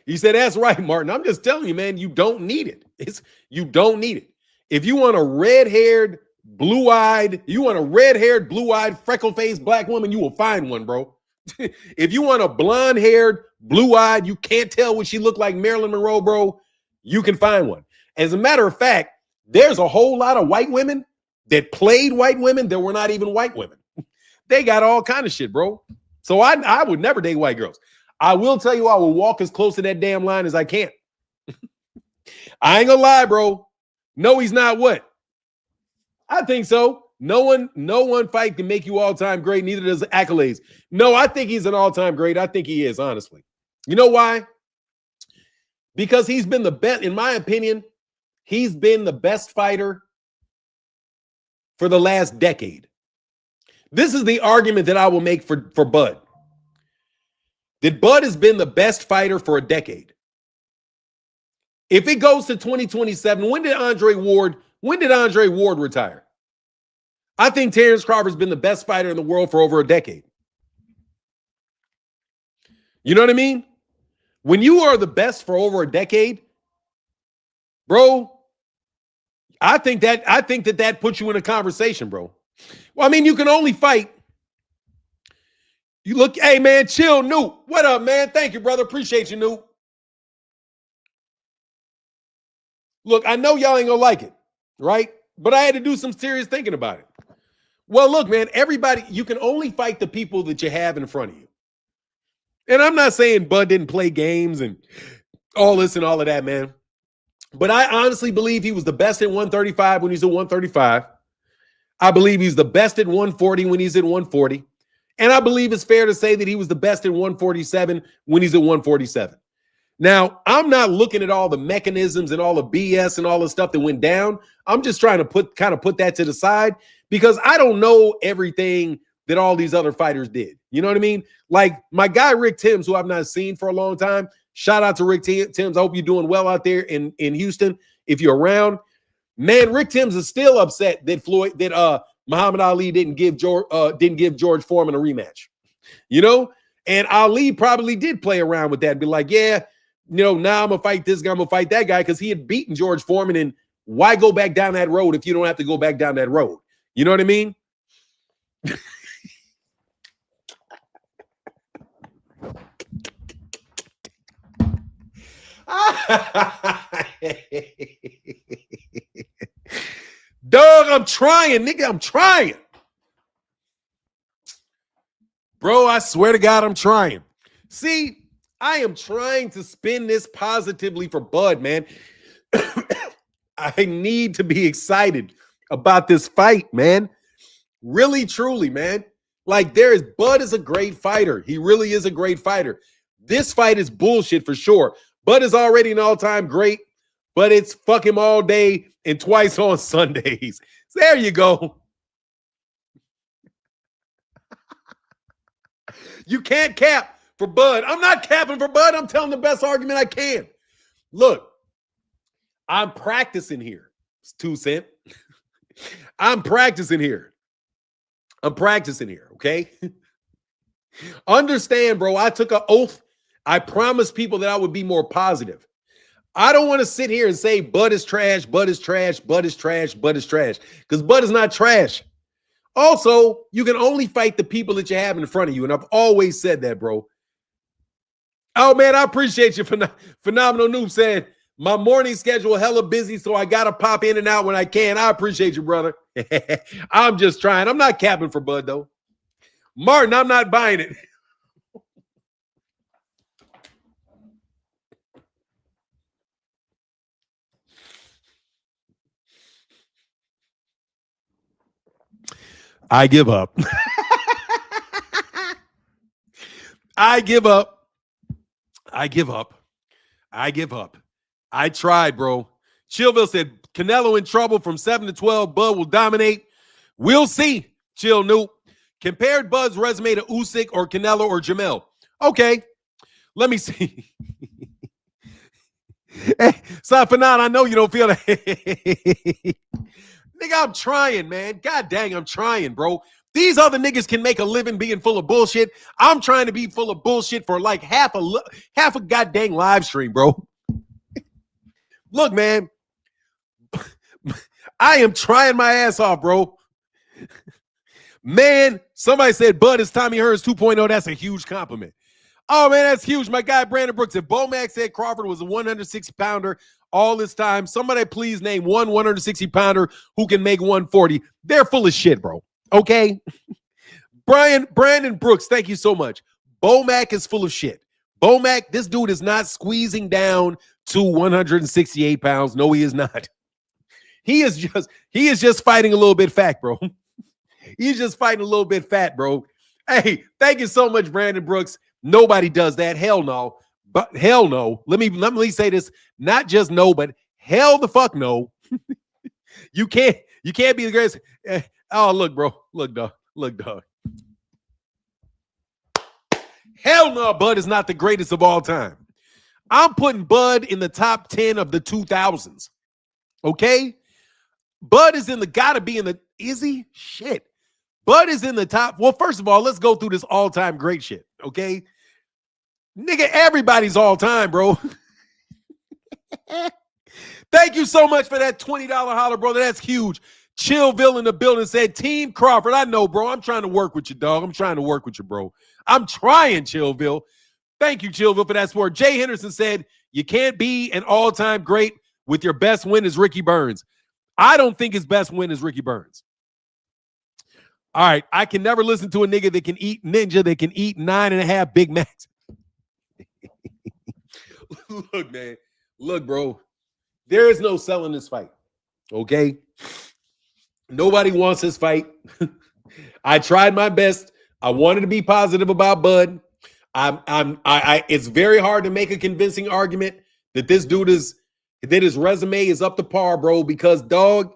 He said, that's right, Martin. I'm just telling you, man, you don't need it. You don't need it. If you want a red-haired, blue-eyed, freckle-faced black woman, you will find one, bro. If you want a blonde-haired, blue-eyed, you can't tell what she looked like, Marilyn Monroe, bro, you can find one. As a matter of fact, there's a whole lot of white women that played white women that were not even white women. They got all kind of shit, bro. So I would never date white girls. I will tell you, I will walk as close to that damn line as I can. I ain't gonna lie, bro. No, he's not what? I think so. No one fight can make you all-time great, neither does accolades. No, I think he's an all-time great. I think he is, honestly. You know why? Because he's been the best, in my opinion, he's been the best fighter for the last decade. This is the argument that I will make for Bud. That Bud has been the best fighter for a decade. If it goes to 2027, when did Andre Ward retire? I think Terence Crawford's been the best fighter in the world for over a decade. You know what I mean? When you are the best for over a decade, bro, I think that puts you in a conversation, bro. Well, I mean, you can only fight. You look, hey man, chill, Newt. What up, man? Thank you, brother. Appreciate you, Newt. Look, I know y'all ain't gonna like it, right? But I had to do some serious thinking about it. Well, look, man, everybody, you can only fight the people that you have in front of you. And I'm not saying Bud didn't play games and all this and all of that, man. But I honestly believe he was the best at 135 when he's at 135. I believe he's the best at 140 when he's at 140. And I believe it's fair to say that he was the best at 147 when he's at 147. Now, I'm not looking at all the mechanisms and all the BS and all the stuff that went down. I'm just trying to put that to the side because I don't know everything that all these other fighters did. You know what I mean? Like my guy, Rick Timms, who I've not seen for a long time. Shout out to Rick Timms. I hope you're doing well out there in Houston. If you're around, man, Rick Timms is still upset that Muhammad Ali didn't give George Foreman a rematch. You know, And Ali probably did play around with that and be like, yeah, now I'm going to fight this guy, I'm going to fight that guy, because he had beaten George Foreman, and why go back down that road if you don't have to go back down that road? You know what I mean? Dog, I'm trying, nigga. I'm trying. Bro, I swear to God, I'm trying. See, I am trying to spin this positively for Bud, man. I need to be excited about this fight, man. Really, truly, man. Like, Bud is a great fighter. He really is a great fighter. This fight is bullshit for sure. Bud is already an all-time great, but it's fuck him all day and twice on Sundays. So there you go. You can't cap for Bud. I'm not capping for Bud. I'm telling the best argument I can. Look, I'm practicing here. It's 2 cents. I'm practicing here. Okay? Understand, bro, I took an oath. I promised people that I would be more positive. I don't want to sit here and say Bud is trash, Bud is trash, Bud is trash, Bud is trash, because Bud is not trash. Also, you can only fight the people that you have in front of you, and I've always said that, bro. Oh, man, I appreciate you. Phenomenal Noob said, my morning schedule hella busy, so I got to pop in and out when I can. I appreciate you, brother. I'm just trying. I'm not capping for Bud, though. Martin, I'm not buying it. I give up. I give up. I give up. I give up. I tried, bro. Chillville said, Canelo in trouble from 7 to 12. Bud will dominate. We'll see. Chill, Noob. Compared Bud's resume to Usyk or Canelo or Jamel. Okay. Let me see. Hey, Safanan, I know you don't feel that. Nigga, I'm trying, man. God dang, I'm trying, bro. These other niggas can make a living being full of bullshit. I'm trying to be full of bullshit for like half a goddamn live stream, bro. Look, man. I am trying my ass off, bro. Man, somebody said Bud is Tommy Hearns 2.0. That's a huge compliment. Oh, man, that's huge. My guy, Brandon Brooks, if Bomac said Crawford was a 160-pounder all this time, somebody please name one 160-pounder who can make 140. They're full of shit, bro. Okay? Brandon Brooks, thank you so much. Bomac is full of shit. Bomac, this dude is not squeezing down to 168 pounds. No, he is not. He is just fighting a little bit fat, bro. He's just fighting a little bit fat, bro. Hey, thank you so much, Brandon Brooks. Nobody does that. Hell no. But hell no. Let me say this. Not just no, but hell the fuck no. You can't be the greatest. Oh, look, bro. Look, dog. Hell no, Bud is not the greatest of all time. I'm putting Bud in the top 10 of the 2000s. Okay? Bud is gotta be in the, is he? Shit. Bud is in the top. Well, first of all, let's go through this all-time great shit, okay? Nigga, everybody's all-time, bro. Thank you so much for that $20 holler, brother. That's huge. Chillville in the building said, Team Crawford. I know, bro. I'm trying to work with you, dog. I'm trying to work with you, bro. I'm trying, Chillville. Thank you, Chillville, for that support. Jay Henderson said, you can't be an all-time great with your best win is Ricky Burns. I don't think his best win is Ricky Burns. All right, I can never listen to a nigga that can eat ninja that can eat 9.5 Big Macs. Look, man. Look, bro. There is no selling this fight. Okay? Nobody wants this fight. I tried my best. I wanted to be positive about Bud. It's very hard to make a convincing argument that this dude that his resume is up to par, bro, because dog,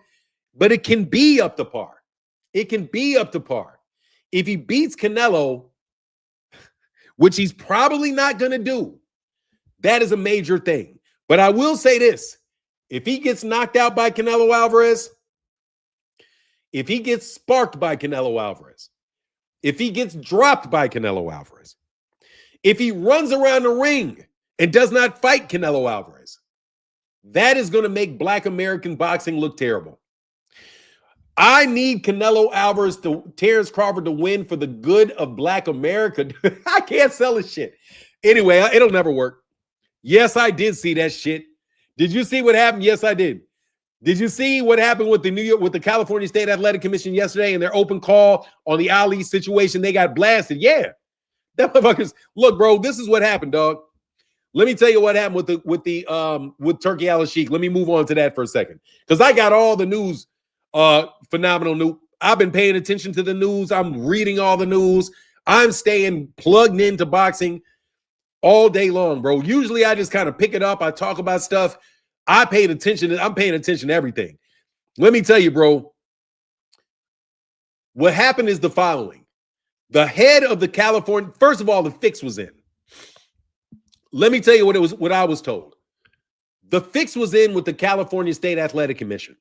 but it can be up to par. It can be up to par. If he beats Canelo, which he's probably not going to do, that is a major thing. But I will say this. If he gets knocked out by Canelo Alvarez, if he gets sparked by Canelo Alvarez, if he gets dropped by Canelo Alvarez, If he runs around the ring and does not fight Canelo Alvarez, that is going to make Black American boxing look terrible. I need Canelo Alvarez Terence Crawford to win for the good of Black America. I can't sell this shit. Anyway, it'll never work. Yes, I did see that shit. Did you see what happened? Yes, I did. Did you see what happened with the California State Athletic Commission yesterday and their open call on the Ali situation? They got blasted. Yeah. That motherfuckers. Look, bro, this is what happened, dog. Let me tell you what happened with Turkey Al-Sheikh. Let me move on to that for a second. Because I got all the news, phenomenal news. I've been paying attention to the news. I'm reading all the news. I'm staying plugged into boxing all day long, bro. Usually I just kind of pick it up. I talk about stuff. I'm paying attention to everything. Let me tell you, bro. What happened is the following. The head of the California, first of all, the fix was in. Let me tell you what I was told. The fix was in with the California State Athletic Commission.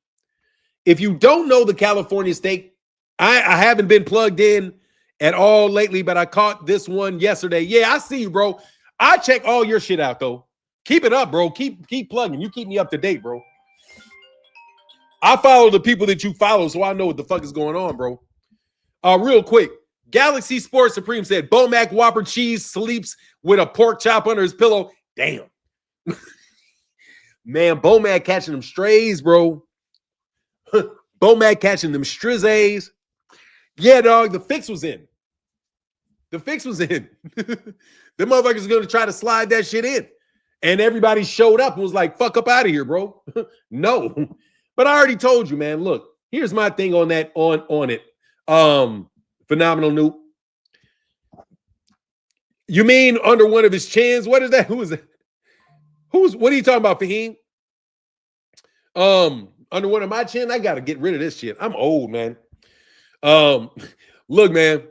If you don't know the California State, I haven't been plugged in at all lately, but I caught this one yesterday. Yeah, I see you, bro. I check all your shit out, though. Keep it up, bro. Keep plugging. You keep me up to date, bro. I follow the people that you follow, so I know what the fuck is going on, bro. Real quick. Galaxy Sports Supreme said, Bomac Whopper Cheese sleeps with a pork chop under his pillow. Damn. Man, Bomac catching them strays, bro. Bomac catching them strizays. Yeah, dog, the fix was in. The fix was in. The motherfuckers going to try to slide that shit in. And everybody showed up and was like, fuck up out of here, bro. No. But I already told you, man. Look, here's my thing on that, on it. Phenomenal Noob. You mean under one of his chins? What is that? Who is that? What are you talking about, Fahim? Under one of my chin? I gotta get rid of this shit. I'm old, man. Look, man.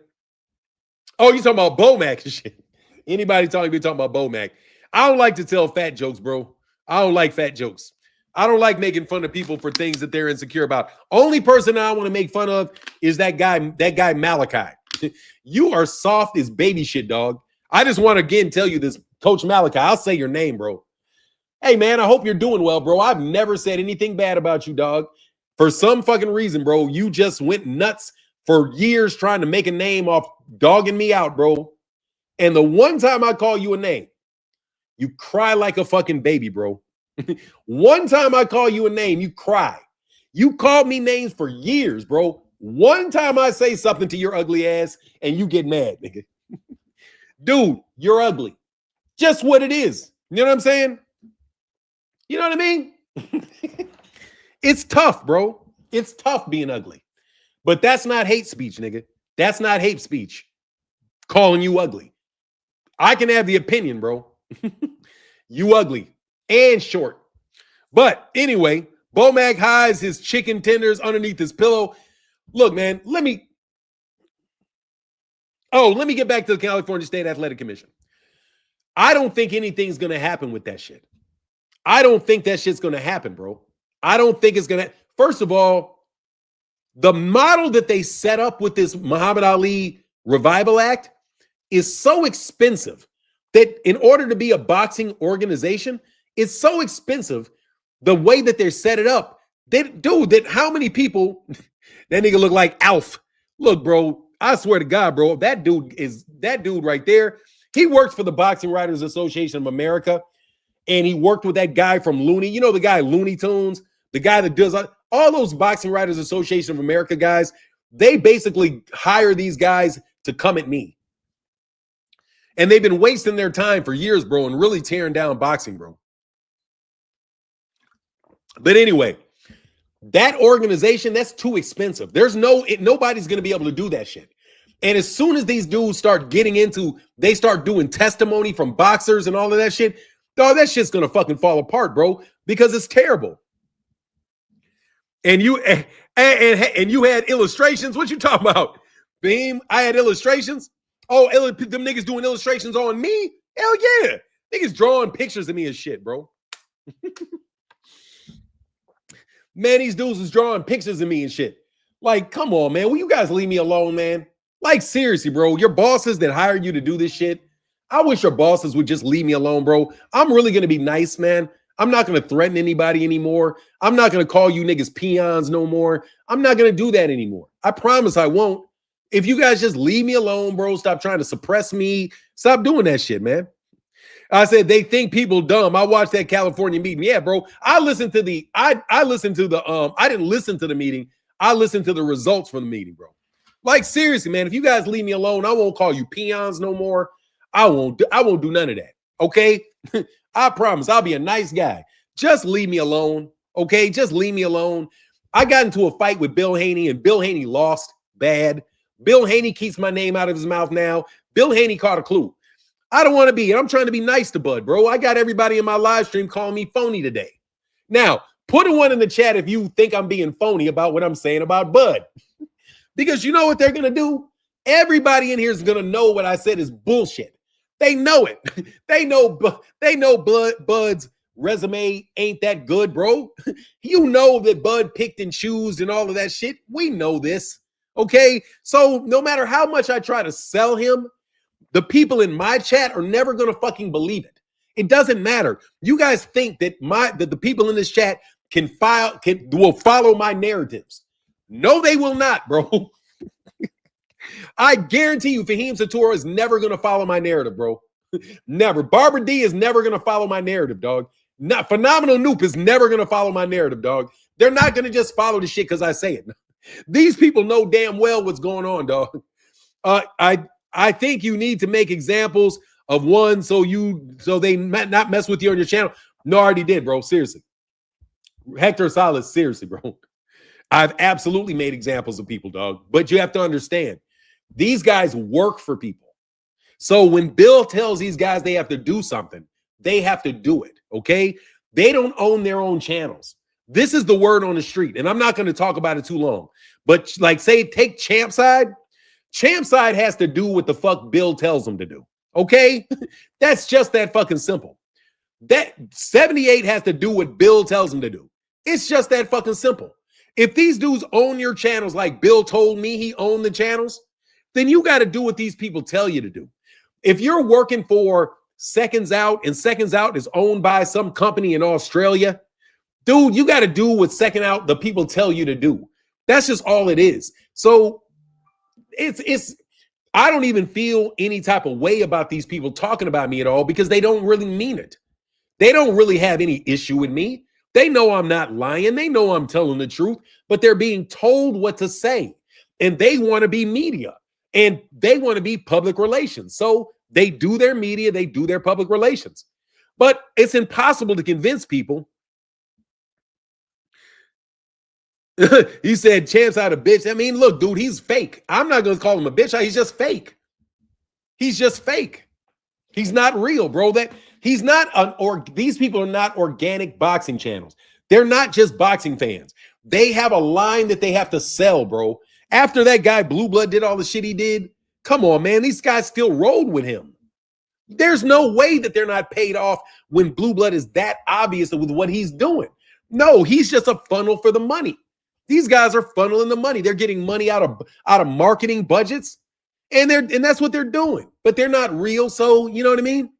Oh, you talking about Bomac and shit. Anybody talking about Bomac. I don't like to tell fat jokes, bro. I don't like fat jokes. I don't like making fun of people for things that they're insecure about. Only person I want to make fun of is that guy Malachi. You are soft as baby shit, dog. I just want to again tell you this, Coach Malachi. I'll say your name, bro. Hey, man, I hope you're doing well, bro. I've never said anything bad about you, dog. For some fucking reason, bro, you just went nuts for years trying to make a name off dogging me out, bro. And the one time I call you a name, you cry like a fucking baby, bro. One time I call you a name, you cry. You called me names for years, bro. One time I say something to your ugly ass and you get mad, nigga. Dude, you're ugly. Just what it is. You know what I'm saying? You know what I mean? It's tough, bro. It's tough being ugly. But that's not hate speech, nigga. That's not hate speech. Calling you ugly. I can have the opinion, bro. You ugly and short. But anyway, Bomac hides his chicken tenders underneath his pillow. Look, man, let me get back to the California State Athletic Commission. I don't think anything's going to happen with that shit. I don't think that shit's going to happen, bro. I don't think it's going to. First of all, the model that they set up with this Muhammad Ali Revival Act is so expensive that in order to be a boxing organization, it's so expensive the way that they're set it up. How many people, that nigga look like Alf. Look, bro, I swear to God, bro, that dude right there. He works for the Boxing Writers Association of America, and he worked with that guy from Looney. You know the guy Looney Tunes, the guy that does all those Boxing Writers Association of America guys. They basically hire these guys to come at me. And they've been wasting their time for years, bro, and really tearing down boxing, bro. But anyway, that organization, that's too expensive. Nobody's going to be able to do that shit. And as soon as these dudes start they start doing testimony from boxers and all of that shit, dog, that shit's going to fucking fall apart, bro, because it's terrible. And you had illustrations. What you talking about? Beam, I had illustrations. Oh, them niggas doing illustrations on me? Hell yeah. Niggas drawing pictures of me and shit, bro. Man, these dudes is drawing pictures of me and shit. Like, come on, man. Will you guys leave me alone, man? Like, seriously, bro. Your bosses that hired you to do this shit, I wish your bosses would just leave me alone, bro. I'm really going to be nice, man. I'm not going to threaten anybody anymore. I'm not going to call you niggas peons no more. I'm not going to do that anymore. I promise I won't. If you guys just leave me alone, bro, stop trying to suppress me. Stop doing that shit, man. I said they think people dumb. I watched that California meeting. Yeah, bro. I listened to the I didn't listen to the meeting. I listened to the results from the meeting, bro. Like seriously, man, if you guys leave me alone, I won't call you peons no more. I won't do none of that. Okay? I promise I'll be a nice guy. Just leave me alone. Okay? Just leave me alone. I got into a fight with Bill Haney and Bill Haney lost bad. Bill Haney keeps my name out of his mouth now. Bill Haney caught a clue. I don't want to be. I'm trying to be nice to Bud, bro. I got everybody in my live stream calling me phony today. Now, put a one in the chat if you think I'm being phony about what I'm saying about Bud. Because you know what they're going to do? Everybody in here is going to know what I said is bullshit. They know it. They know Bud's resume ain't that good, bro. You know that Bud picked and chose and all of that shit. We know this. Okay? So no matter how much I try to sell him, the people in my chat are never going to fucking believe it. It doesn't matter. You guys think that the people in this chat will follow my narratives. No, they will not, bro. I guarantee you Fahim Satura is never going to follow my narrative, bro. Never. Barbara D is never going to follow my narrative, dog. Not Phenomenal Noop is never going to follow my narrative, dog. They're not going to just follow the shit because I say it. These people know damn well what's going on, dog. I think you need to make examples of one so they might not mess with you on your channel. No, I already did, bro. Seriously. Hector Salas, seriously, bro. I've absolutely made examples of people, dog. But you have to understand, these guys work for people. So when Bill tells these guys they have to do something, they have to do it, okay? They don't own their own channels. This is the word on the street, and I'm not going to talk about it too long. But like, say, take Champside. Champside has to do what the fuck Bill tells them to do, okay? That's just that fucking simple. That 78 has to do what Bill tells them to do. It's just that fucking simple. If these dudes own your channels like Bill told me he owned the channels, then you got to do what these people tell you to do. If you're working for Seconds Out and Seconds Out is owned by some company in Australia, dude, you got to do what Second Out, the people tell you to do. That's just all it is. So I don't even feel any type of way about these people talking about me at all because they don't really mean it. They don't really have any issue with me. They know I'm not lying. They know I'm telling the truth, but they're being told what to say. And they want to be media and they want to be public relations. So they do their media, they do their public relations. But it's impossible to convince people. He said, Champ's out a bitch. I mean, look, dude, he's fake. I'm not going to call him a bitch. He's just fake. He's just fake. He's not real, bro. These people are not organic boxing channels. They're not just boxing fans. They have a line that they have to sell, bro. After that guy Blue Blood did all the shit he did, come on, man. These guys still rode with him. There's no way that they're not paid off when Blue Blood is that obvious with what he's doing. No, he's just a funnel for the money. These guys are funneling the money. They're getting money out of marketing budgets, and that's what they're doing. But they're not real, so you know what I mean?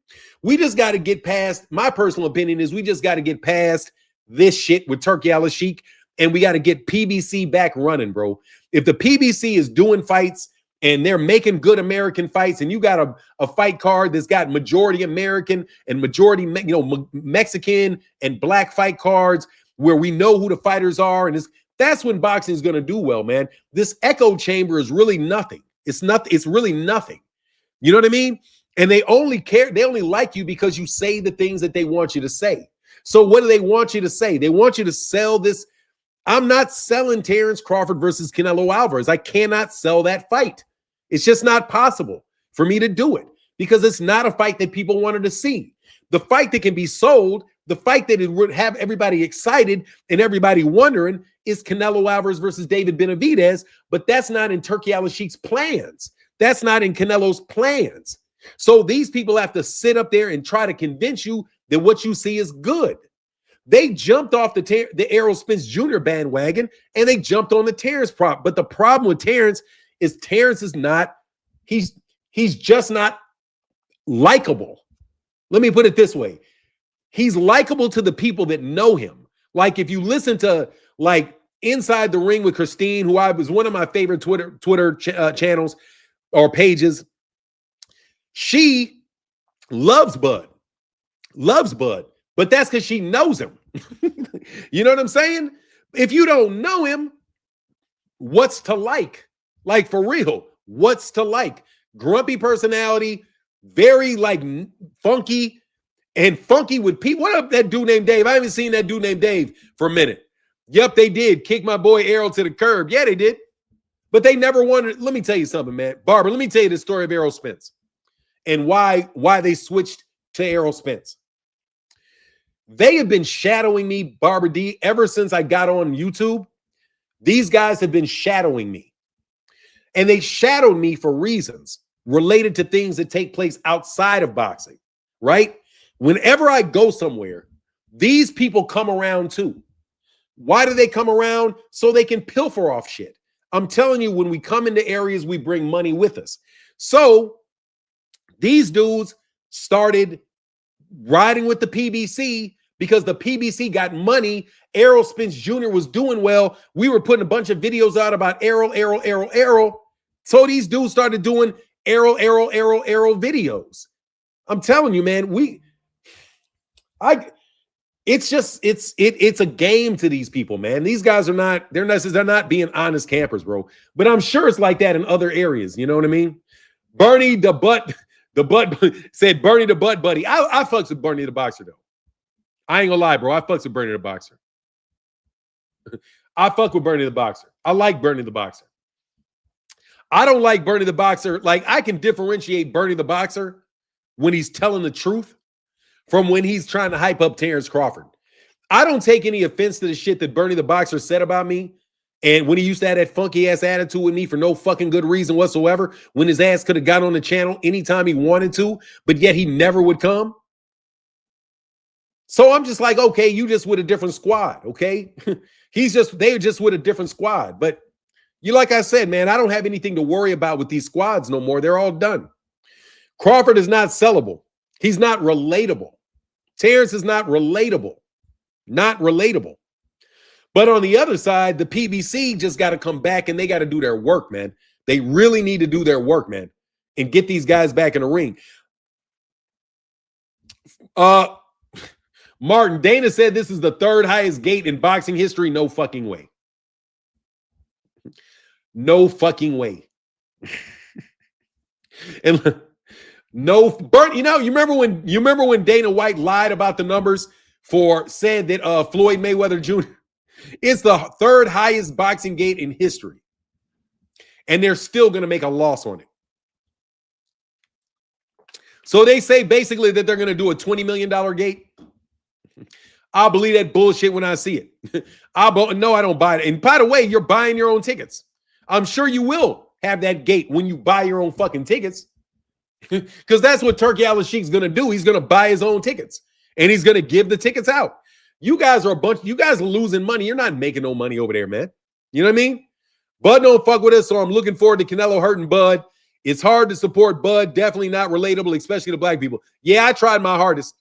We just got to get past, my personal opinion is we just got to get past this shit with Turkey Al-Sheikh, and we got to get PBC back running, bro. If the PBC is doing fights and they're making good American fights, and you got a fight card that's got majority American and majority Mexican and black fight cards where we know who the fighters are, and that's when boxing is going to do well, man. This echo chamber is really nothing. It's really nothing. You know what I mean? And they only like you because you say the things that they want you to say. So what do they want you to say? They want you to sell this. I'm not selling Terence Crawford versus Canelo Alvarez. I cannot sell that fight. It's just not possible for me to do it because it's not a fight that people wanted to see. The fight that can be sold, the fight that it would have everybody excited and everybody wondering is Canelo Alvarez versus David Benavidez, but that's not in Turkey Al-Sheikh's plans. That's not in Canelo's plans. So these people have to sit up there and try to convince you that what you see is good. They jumped off the Errol Spence Jr. bandwagon and they jumped on the Terence prop. But the problem with Terence is not, he's just not likable. Let me put it this way. He's likable to the people that know him. Like if you listen to like Inside the Ring with Christine, who I was one of my favorite Twitter channels or pages, she loves Bud, but that's because she knows him. You know what I'm saying? If you don't know him, what's to like? Like for real, what's to like? Grumpy personality, very like funky with people. What up, that dude named Dave? I haven't seen that dude named Dave for a minute. Yep, they did kick my boy Errol to the curb. Yeah, they did. But they never wanted. Let me tell you something, man. Barbara, let me tell you the story of Errol Spence and why they switched to Errol Spence. They have been shadowing me, Barbara D, ever since I got on YouTube. These guys have been shadowing me. And they shadowed me for reasons related to things that take place outside of boxing, right? Whenever I go somewhere, these people come around too. Why do they come around? So they can pilfer off shit. I'm telling you, when we come into areas, we bring money with us. So these dudes started riding with the PBC because the PBC got money. Errol Spence Jr. was doing well. We were putting a bunch of videos out about Errol. So these dudes started doing Errol videos. I'm telling you, man, it's a game to these people, man. These guys are not, they're not being honest campers, bro. But I'm sure it's like that in other areas. You know what I mean? Bernie the butt said Bernie the butt buddy. I fucks with Bernie the boxer though. I ain't gonna lie, bro. I fucks with Bernie the boxer. I fuck with Bernie the boxer. I like Bernie the boxer. I don't like Bernie the boxer. Like I can differentiate Bernie the boxer when he's telling the truth from when he's trying to hype up Terence Crawford. I don't take any offense to the shit that Bernie the boxer said about me. And when he used to have that funky ass attitude with me for no fucking good reason whatsoever, when his ass could have got on the channel anytime he wanted to, but yet he never would come. So I'm just like, okay, you just with a different squad, okay? They're just with a different squad. But like I said, man, I don't have anything to worry about with these squads no more. They're all done. Crawford is not sellable. He's not relatable. Terence is not relatable. Not relatable. But on the other side, the PBC just got to come back and they got to do their work, man. They really need to do their work, man, and get these guys back in the ring. Martin, Dana said this is the third highest gate in boxing history. No fucking way. No fucking way. And no, Bert, you remember when Dana White lied about the numbers said that Floyd Mayweather Jr. It's the third highest boxing gate in history. And they're still going to make a loss on it. So they say basically that they're going to do a $20 million gate. I'll believe that bullshit when I see it. No, I don't buy it. And by the way, you're buying your own tickets. I'm sure you will have that gate when you buy your own fucking tickets. Because that's what Turkey Al-Sheikh's going to do. He's going to buy his own tickets. And he's going to give the tickets out. You guys are losing money. You're not making no money over there, man. You know what I mean? Bud don't fuck with us, so I'm looking forward to Canelo hurting Bud. It's hard to support Bud. Definitely not relatable, especially to black people. Yeah, I tried my hardest.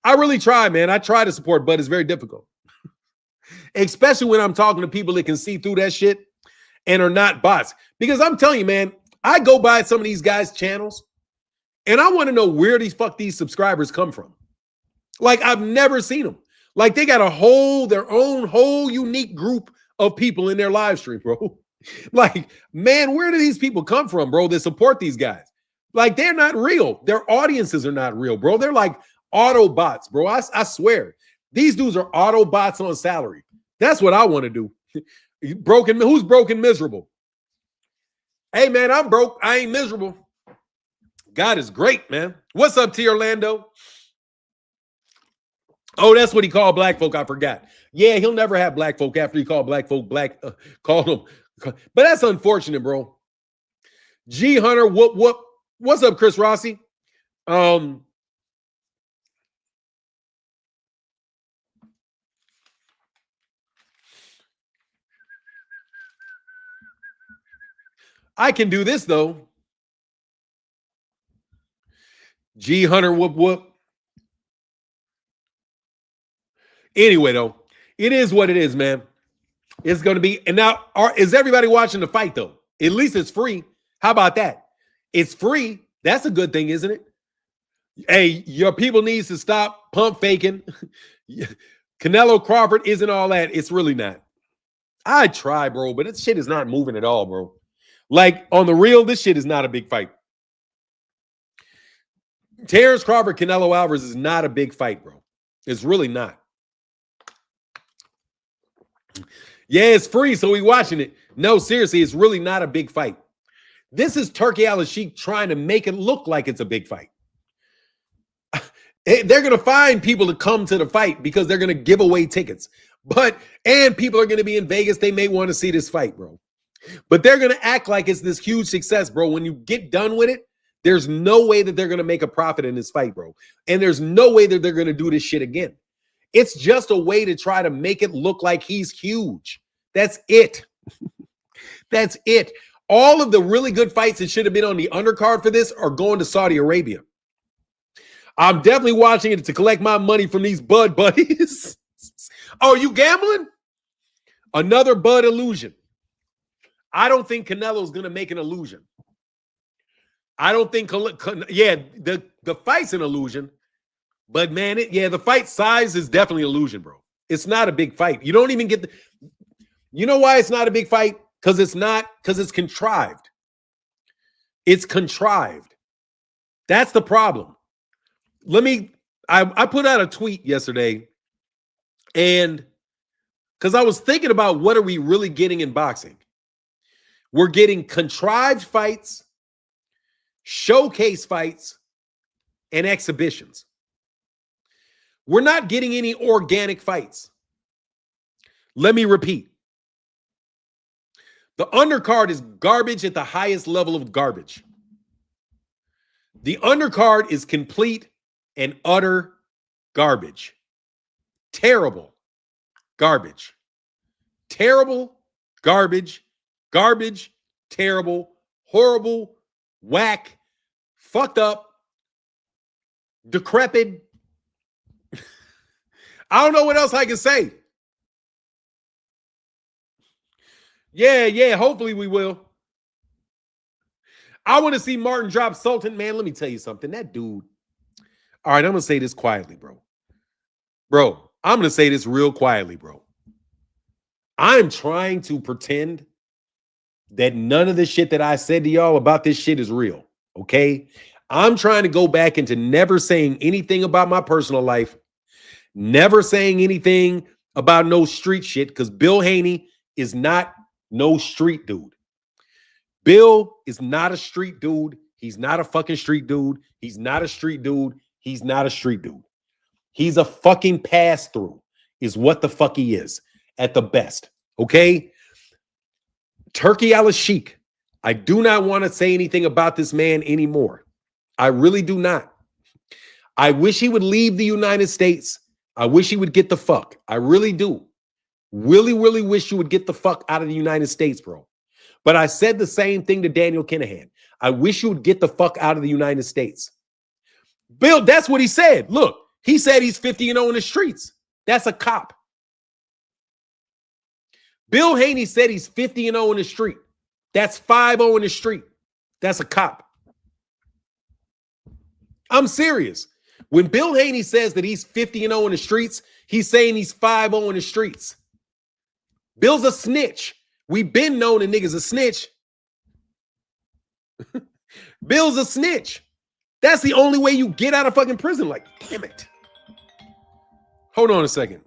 I really tried, man. I try to support Bud. It's very difficult. Especially when I'm talking to people that can see through that shit and are not bots. Because I'm telling you, man, I go by some of these guys' channels and I want to know where these subscribers come from. Like, I've never seen them. Like, they got their own whole unique group of people in their live stream, bro. Like, man, where do these people come from, bro, that support these guys? Like, they're not real. Their audiences are not real, bro. They're like auto bots, bro. I swear. These dudes are auto bots on salary. That's what I want to do. Who's broken miserable? Hey, man, I'm broke. I ain't miserable. God is great, man. What's up, T. Orlando? Oh, that's what he called black folk. I forgot. Yeah, he'll never have black folk after he called black folk called them. But that's unfortunate, bro. G Hunter, what's up, Chris Rossi? I can do this though. G Hunter whoop whoop. Anyway, though, it is what it is, man. It's going to be. And now, is everybody watching the fight, though? At least it's free. How about that? It's free. That's a good thing, isn't it? Hey, your people needs to stop pump faking. Canelo Crawford isn't all that. It's really not. I try, bro, but this shit is not moving at all, bro. Like, on the real, this shit is not a big fight. Terence Crawford, Canelo Alvarez is not a big fight, bro. It's really not. Yeah, it's free, so we watching it. No, seriously, it's really not a big fight. This is Turkey Al-Sheikh trying to make it look like it's a big fight. They're going to find people to come to the fight because they're going to give away tickets. And people are going to be in Vegas. They may want to see this fight, bro. But they're going to act like it's this huge success, bro. When you get done with it, there's no way that they're going to make a profit in this fight, bro. And there's no way that they're going to do this shit again. It's just a way to try to make it look like he's huge. That's it. That's it. All of the really good fights that should have been on the undercard for this are going to Saudi Arabia. I'm definitely watching it to collect my money from these Bud buddies. Oh, you gambling? Another Bud illusion. I don't think Canelo's going to make an illusion. I don't think, the fight's an illusion. But, man, the fight size is definitely an illusion, bro. It's not a big fight. You don't even get you know why it's not a big fight? Because it's contrived. It's contrived. That's the problem. I put out a tweet yesterday, and because I was thinking about what are we really getting in boxing? We're getting contrived fights, showcase fights, and exhibitions. We're not getting any organic fights. Let me repeat. The undercard is garbage at the highest level of garbage. The undercard is complete and utter garbage. Terrible garbage. Terrible garbage. Garbage. Terrible. Horrible. Whack. Fucked up. Decrepit. I don't know what else I can say. Yeah, hopefully we will. I want to see Martin drop Sultan. Man, let me tell you something. That dude. All right, I'm going to say this quietly, bro. Bro, I'm going to say this real quietly, bro. I'm trying to pretend that none of the shit that I said to y'all about this shit is real, okay? I'm trying to go back into never saying anything about my personal life, never saying anything about no street shit, because Bill Haney is not no street dude. Bill is not a street dude. He's not a fucking street dude. He's not a street dude. He's not a street dude. He's a fucking pass-through is what the fuck he is at the best, okay? Turkey Al-Sheikh, I do not want to say anything about this man anymore. I really do not. I wish he would leave the United States. I wish he would get the fuck. I really do. Really, really wish you would get the fuck out of the United States, bro. But I said the same thing to Daniel Kinahan. I wish you would get the fuck out of the United States. Bill, that's what he said. Look, he said he's 50-0 in the streets. That's a cop. Bill Haney said he's 50-0 in the street. That's 5-0 in the street. That's a cop. I'm serious. When Bill Haney says that he's 50-0 in the streets, he's saying he's 5-0 in the streets. Bill's a snitch. We've been known a nigga's a snitch. Bill's a snitch. That's the only way you get out of fucking prison. Like, damn it. Hold on a second.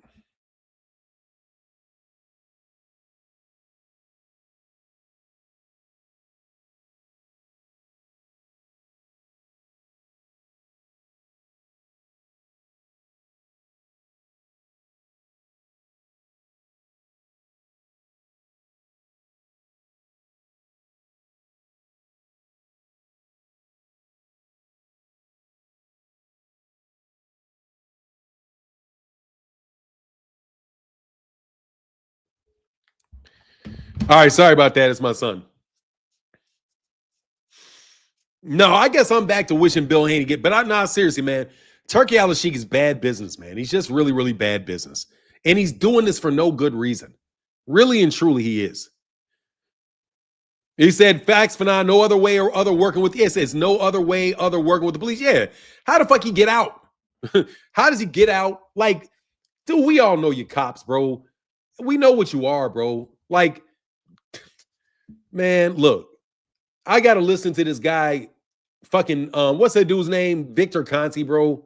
All right, sorry about that. It's my son. No, I guess I'm back to wishing Bill Haney get, but I'm not seriously, man. Turkey Al-Sheikh is bad business, man. He's just really, really bad business. And he's doing this for no good reason. Really and truly, he is. He said, facts for now, no other way or other working with, it says no other way other working with the police. Yeah. How the fuck he get out? How does he get out? Like, dude, we all know you cops, bro. We know what you are, bro. Like, man, look, I got to listen to this guy fucking, what's that dude's name? Victor Conti, bro.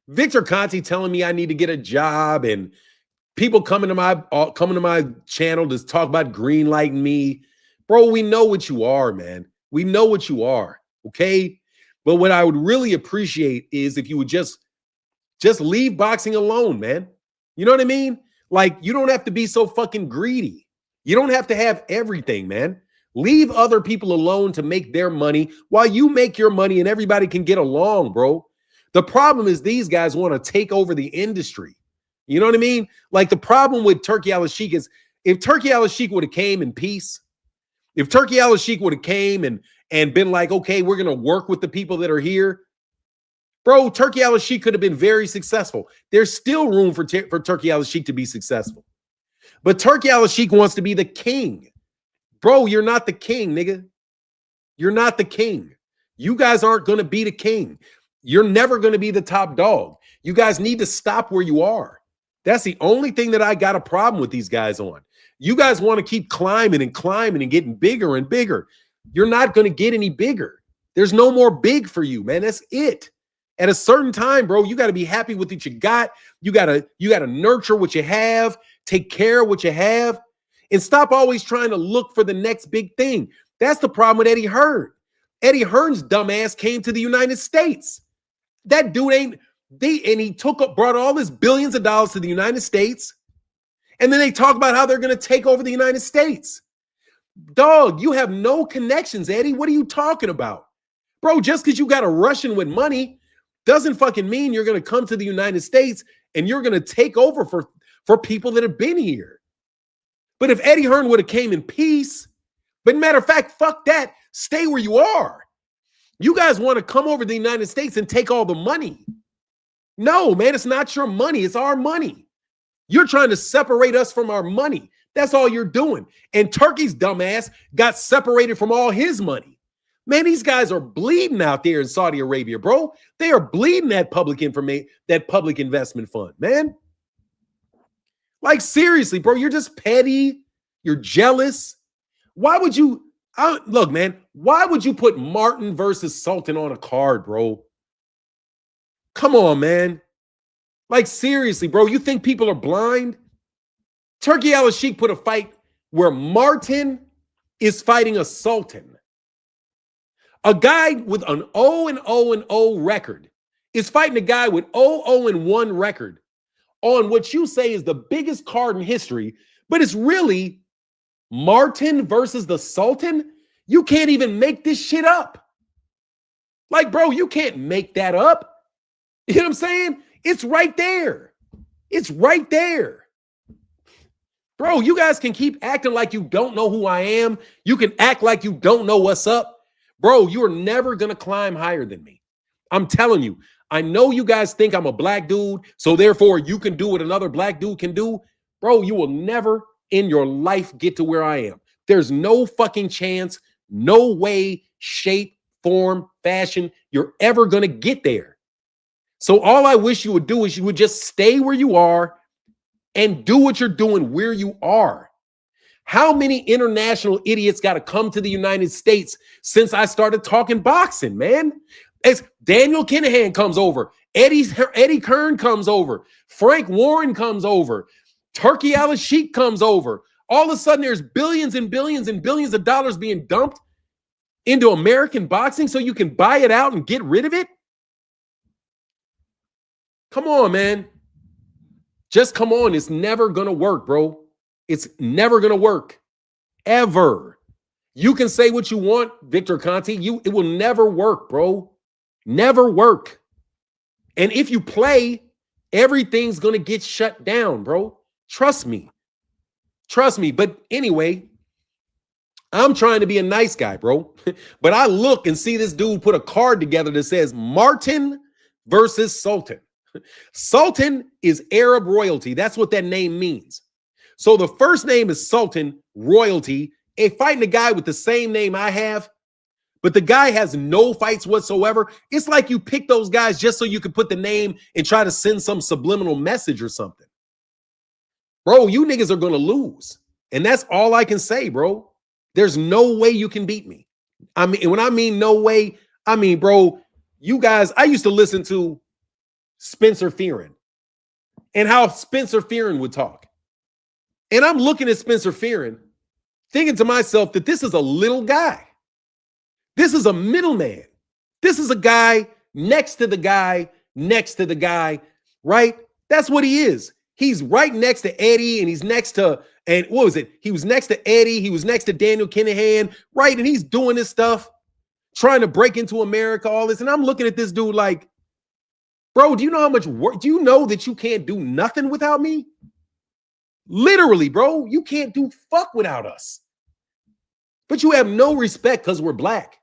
Victor Conti telling me I need to get a job and people coming to my channel to talk about green lighting me. Bro, we know what you are, man. We know what you are, okay? But what I would really appreciate is if you would just leave boxing alone, man. You know what I mean? Like, you don't have to be so fucking greedy. You don't have to have everything, man. Leave other people alone to make their money while you make your money and everybody can get along, bro. The problem is these guys want to take over the industry. You know what I mean? Like, the problem with Turkey Al-Sheikh is if Turkey Al-Sheikh would have came in peace, if Turkey Al-Sheikh would have came and been like, okay, we're going to work with the people that are here, bro, Turkey Al-Sheikh could have been very successful. There's still room for Turkey Al-Sheikh to be successful. But Turkey Al-Sheikh wants to be the king. Bro, you're not the king, nigga. You're not the king. You guys aren't going to be the king. You're never going to be the top dog. You guys need to stop where you are. That's the only thing that I got a problem with these guys on. You guys want to keep climbing and climbing and getting bigger and bigger. You're not going to get any bigger. There's no more big for you, man. That's it. At a certain time, bro, you got to be happy with what you got. You got to nurture what you have, take care of what you have, and stop always trying to look for the next big thing. That's the problem with Eddie Hearn. Eddie Hearn's dumbass came to the United States. That dude he brought all his billions of dollars to the United States. And then they talk about how they're going to take over the United States. Dog, you have no connections, Eddie. What are you talking about? Bro, just because you got a Russian with money doesn't fucking mean you're going to come to the United States and you're going to take over for people that have been here. But if Eddie Hearn would have came in peace, but matter of fact, fuck that. Stay where you are. You guys want to come over to the United States and take all the money. No, man, it's not your money. It's our money. You're trying to separate us from our money. That's all you're doing. And Turkey's dumbass got separated from all his money. Man, these guys are bleeding out there in Saudi Arabia, bro. They are bleeding that public investment fund, man. Like, seriously, bro, you're just petty. You're jealous. Why would you look, man, why would you put Martin versus Sultan on a card, bro? Come on, man. Like, seriously, bro, you think people are blind? Turkey Al-Sheikh put a fight where Martin is fighting a Sultan. A guy with an 0-0-0 record is fighting a guy with 0-0-1 record on what you say is the biggest card in history, but it's really Martin versus the Sultan. You can't even make this shit up. Like, bro, you can't make that up. You know what I'm saying? It's right there. It's right there. Bro, you guys can keep acting like you don't know who I am. You can act like you don't know what's up. Bro, you are never going to climb higher than me. I'm telling you. I know you guys think I'm a black dude, so therefore you can do what another black dude can do. Bro, you will never in your life get to where I am. There's no fucking chance, no way, shape, form, fashion you're ever going to get there. So all I wish you would do is you would just stay where you are and do what you're doing where you are. How many international idiots got to come to the United States since I started talking boxing, man? As Daniel Kinahan comes over, Eddie Kern comes over, Frank Warren comes over, Turkey Al-Sheikh comes over. All of a sudden, there's billions and billions and billions of dollars being dumped into American boxing so you can buy it out and get rid of it? Come on, man. Just come on. It's never going to work, bro. It's never going to work. Ever. You can say what you want, Victor Conti. It will never work, bro. Never work. And if you play, everything's going to get shut down, bro. Trust me. Trust me. But anyway, I'm trying to be a nice guy, bro. But I look and see this dude put a card together that says Martin versus Sultan. Sultan is Arab royalty. That's what that name means. So the first name is Sultan, royalty, and fighting a guy with the same name I have, but the guy has no fights whatsoever. It's like you pick those guys just so you can put the name and try to send some subliminal message or something. Bro, you niggas are going to lose. And that's all I can say, bro. There's no way you can beat me. I mean, when I mean no way, I mean, bro, you guys, I used to listen to Spencer Fearon and how Spencer Fearon would talk. And I'm looking at Spencer Fearon thinking to myself that this is a little guy. This is a middleman. This is a guy next to the guy, next to the guy, right? That's what he is. He's right next to Eddie, and he's next to, and what was it? He was next to Eddie. He was next to Daniel Kinahan, right? And he's doing this stuff, trying to break into America, all this. And I'm looking at this dude like, bro, do you know how much work? Do you know that you can't do nothing without me? Literally, bro, you can't do fuck without us. But you have no respect because we're black.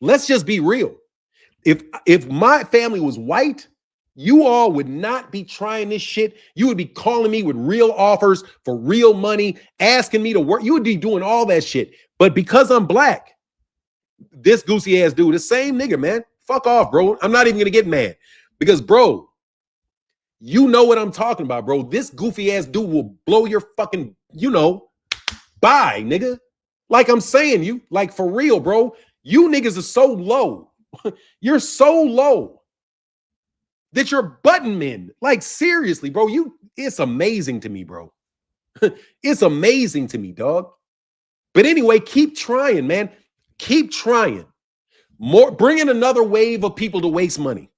Let's just be real. If my family was white, you all would not be trying this shit. You would be calling me with real offers for real money, asking me to work. You would be doing all that shit. But because I'm black, this goosey ass dude, the same nigga, man. Fuck off, bro. I'm not even gonna get mad. Because, bro, you know what I'm talking about, bro. This goofy ass dude will blow your fucking, bye, nigga. Like I'm saying, you, like for real, bro. You niggas are so low. You're so low that you're button men. Like, seriously, bro. It's amazing to me, bro. It's amazing to me, dog. But anyway, keep trying, man. Keep trying. Bring in another wave of people to waste money.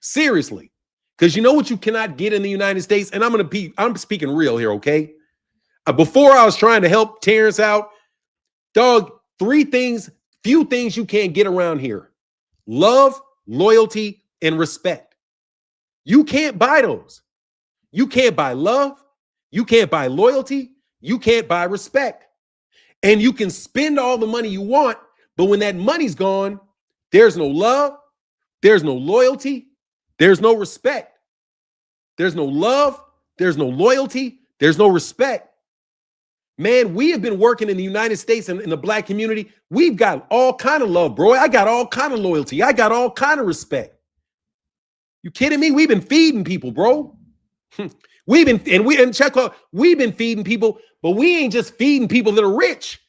Seriously. Because you know what you cannot get in the United States? And I'm speaking real here, okay? Before I was trying to help Terence out, dog, few things you can't get around here. Love, loyalty, and respect. You can't buy those. You can't buy love. You can't buy loyalty. You can't buy respect. And you can spend all the money you want, but when that money's gone, there's no love, there's no loyalty, there's no respect. There's no love, there's no loyalty, there's no respect. Man, we have been working in the United States and in the black community. We've got all kind of love, bro. I got all kind of loyalty. I got all kind of respect. You kidding me? We've been feeding people, bro. We've been feeding people, but we ain't just feeding people that are rich.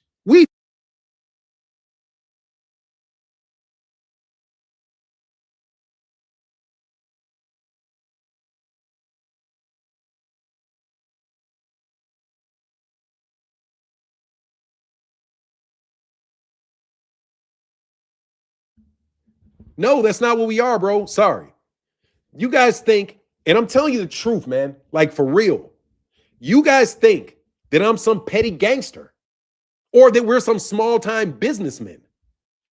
No, that's not what we are, bro. Sorry. You guys think, and I'm telling you the truth, man, like for real. You guys think that I'm some petty gangster or that we're some small-time businessmen.